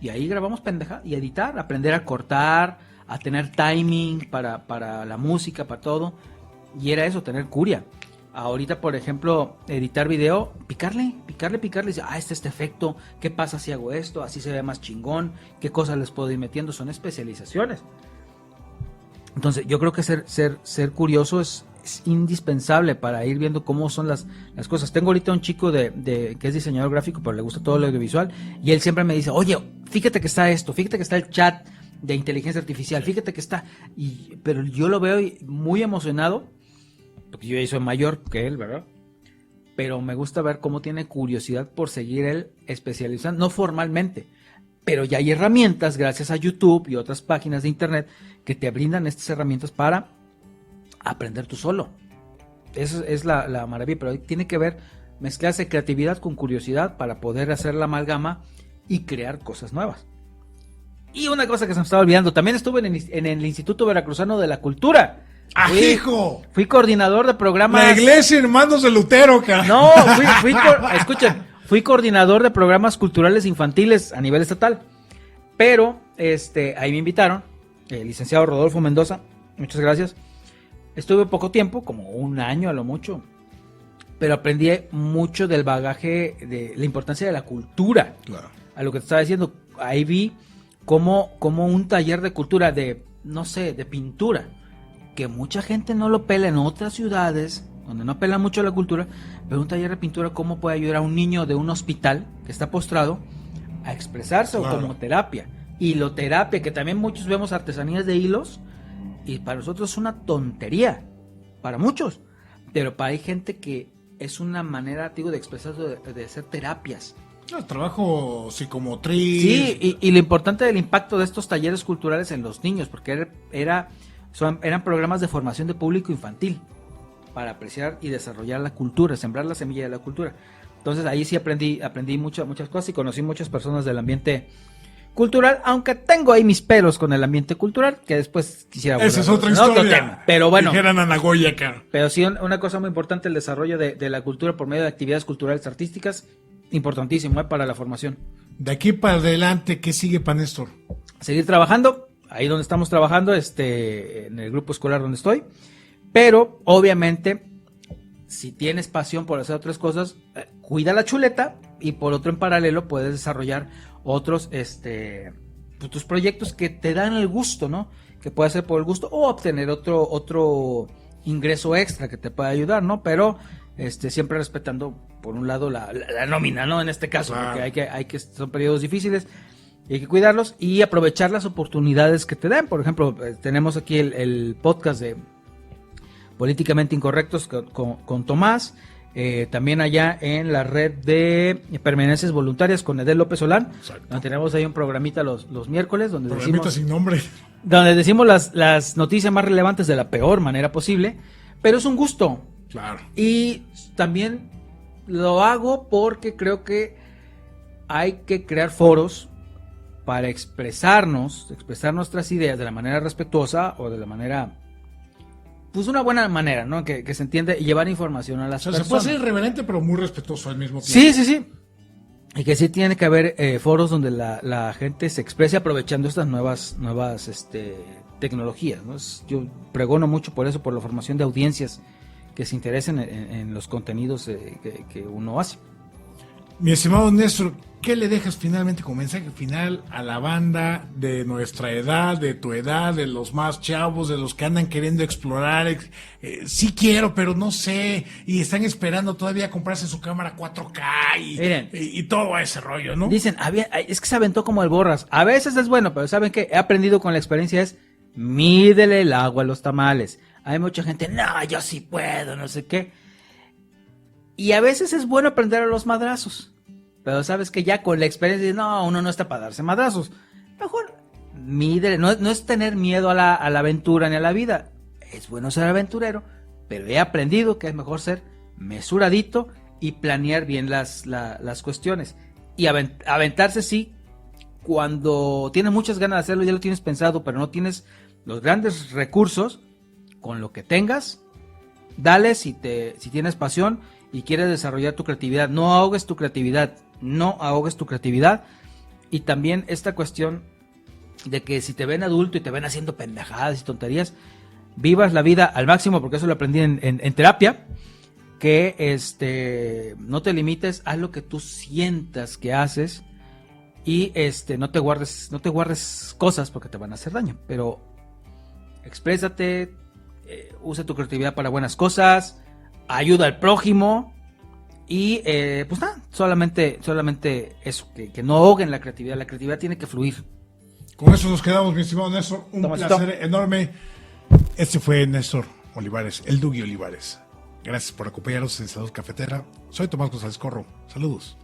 Speaker 2: y ahí grabamos pendeja y editar, aprender a cortar, a tener timing para la música, para todo. Y era eso, tener curia. Ahorita, por ejemplo, editar video, picarle, dice, este efecto, ¿qué pasa si hago esto? Así se ve más chingón, ¿qué cosas les puedo ir metiendo? Son especializaciones. Entonces, yo creo que ser curioso es indispensable para ir viendo cómo son las cosas. Tengo ahorita un chico que es diseñador gráfico, pero le gusta todo lo audiovisual, y él siempre me dice, oye, fíjate que está esto, fíjate que está el chat de inteligencia artificial, fíjate que está, pero yo lo veo muy emocionado, porque yo ya soy mayor que él, ¿verdad? Pero me gusta ver cómo tiene curiosidad por seguir él especializando, no formalmente, pero ya hay herramientas gracias a YouTube y otras páginas de internet que te brindan estas herramientas para aprender tú solo. Eso es la maravilla, pero tiene que ver mezclarse creatividad con curiosidad para poder hacer la amalgama y crear cosas nuevas. Y una cosa que se me estaba olvidando, también estuve en el Instituto Veracruzano de la Cultura.
Speaker 1: ¡Hijo!
Speaker 2: Fui coordinador de programas.
Speaker 1: La iglesia Hermanos de Lutero, cara.
Speaker 2: No, escuchen, fui coordinador de programas culturales infantiles a nivel estatal. Pero ahí me invitaron, el licenciado Rodolfo Mendoza, muchas gracias. Estuve poco tiempo, como un año a lo mucho, pero aprendí mucho del bagaje, de la importancia de la cultura. Claro. A lo que te estaba diciendo, ahí vi como un taller de cultura de pintura, que mucha gente no lo pela en otras ciudades, donde no pela mucho la cultura, pero un taller de pintura, cómo puede ayudar a un niño de un hospital que está postrado a expresarse, claro, o como terapia. Hiloterapia, que también muchos vemos artesanías de hilos, y para nosotros es una tontería, para muchos, pero para hay gente que es una manera, digo, de expresarse, de hacer terapias.
Speaker 1: El trabajo psicomotriz.
Speaker 2: Sí, y lo importante del impacto de estos talleres culturales en los niños, porque eran programas de formación de público infantil para apreciar y desarrollar la cultura, sembrar la semilla de la cultura. Entonces ahí sí aprendí muchas cosas y conocí muchas personas del ambiente cultural, aunque tengo ahí mis pelos con el ambiente cultural, que después quisiera
Speaker 1: Esa es otra
Speaker 2: en
Speaker 1: historia.
Speaker 2: otro tema. Pero bueno,
Speaker 1: Dijeran a Nagoya acá.
Speaker 2: pero sí una cosa muy importante, el desarrollo de la cultura por medio de actividades culturales artísticas, importantísimo, para la formación.
Speaker 1: De aquí para adelante, ¿qué sigue para Néstor?
Speaker 2: Seguir trabajando, ahí donde estamos trabajando, en el grupo escolar donde estoy, pero obviamente, si tienes pasión por hacer otras cosas, cuida la chuleta, y por otro en paralelo puedes desarrollar otros, pues, tus proyectos que te dan el gusto, ¿no? Que puede ser por el gusto o obtener otro ingreso extra que te pueda ayudar, ¿no? Pero siempre respetando, por un lado, la nómina, ¿no? En este caso,
Speaker 1: claro,
Speaker 2: porque son periodos difíciles y hay que cuidarlos y aprovechar las oportunidades que te dan. Por ejemplo, tenemos aquí el podcast de Políticamente Incorrectos con Tomás. También allá en la red de permanencias voluntarias con Edel López Solán. Donde tenemos ahí un programita los miércoles donde
Speaker 1: programita
Speaker 2: decimos,
Speaker 1: sin nombre,
Speaker 2: donde decimos las noticias más relevantes de la peor manera posible, pero es un gusto.
Speaker 1: claro.
Speaker 2: Y también lo hago porque creo que hay que crear foros para expresar nuestras ideas de la manera respetuosa o de la manera, pues una buena manera, ¿no? Que se entiende, y llevar información a las personas.
Speaker 1: Se puede ser irreverente, pero muy respetuoso al mismo tiempo.
Speaker 2: Sí. Y que sí tiene que haber foros donde la gente se exprese aprovechando estas nuevas tecnologías, ¿no? Yo pregono mucho por eso, por la formación de audiencias que se interesen en los contenidos que uno hace.
Speaker 1: Mi estimado Néstor, ¿qué le dejas finalmente como mensaje final a la banda de nuestra edad, de tu edad, de los más chavos, de los que andan queriendo explorar? Sí quiero, pero no sé, y están esperando todavía comprarse su cámara 4K y todo ese rollo, ¿no?
Speaker 2: Dicen, es que se aventó como el Borras. A veces es bueno, pero ¿saben qué? He aprendido con la experiencia mídele el agua a los tamales. Hay mucha gente, no, yo sí puedo, no sé qué. Y a veces es bueno aprender a los madrazos. Pero sabes que ya con la experiencia, no, uno no está para darse madrazos. Mejor mídele, no es tener miedo a la aventura ni a la vida. Es bueno ser aventurero, pero he aprendido que es mejor ser mesuradito y planear bien las cuestiones. Y aventarse, sí, cuando tienes muchas ganas de hacerlo, ya lo tienes pensado, pero no tienes los grandes recursos. Con lo que tengas, dale si tienes pasión y quieres desarrollar tu creatividad. No ahogues tu creatividad. Y también esta cuestión de que si te ven adulto y te ven haciendo pendejadas y tonterías, vivas la vida al máximo, porque eso lo aprendí en terapia, que no te limites a lo que tú sientas que haces y no te guardes cosas porque te van a hacer daño, pero exprésate, usa tu creatividad para buenas cosas, ayuda al prójimo y pues nada, solamente eso, que no ahoguen la creatividad tiene que fluir.
Speaker 1: Con eso nos quedamos, mi estimado Néstor, un
Speaker 2: Tomasito.
Speaker 1: placer enorme. Este fue Néstor Olivares, el Dugui Olivares. Gracias por acompañarnos en Salud Cafetera. Soy Tomás González Corro. Saludos.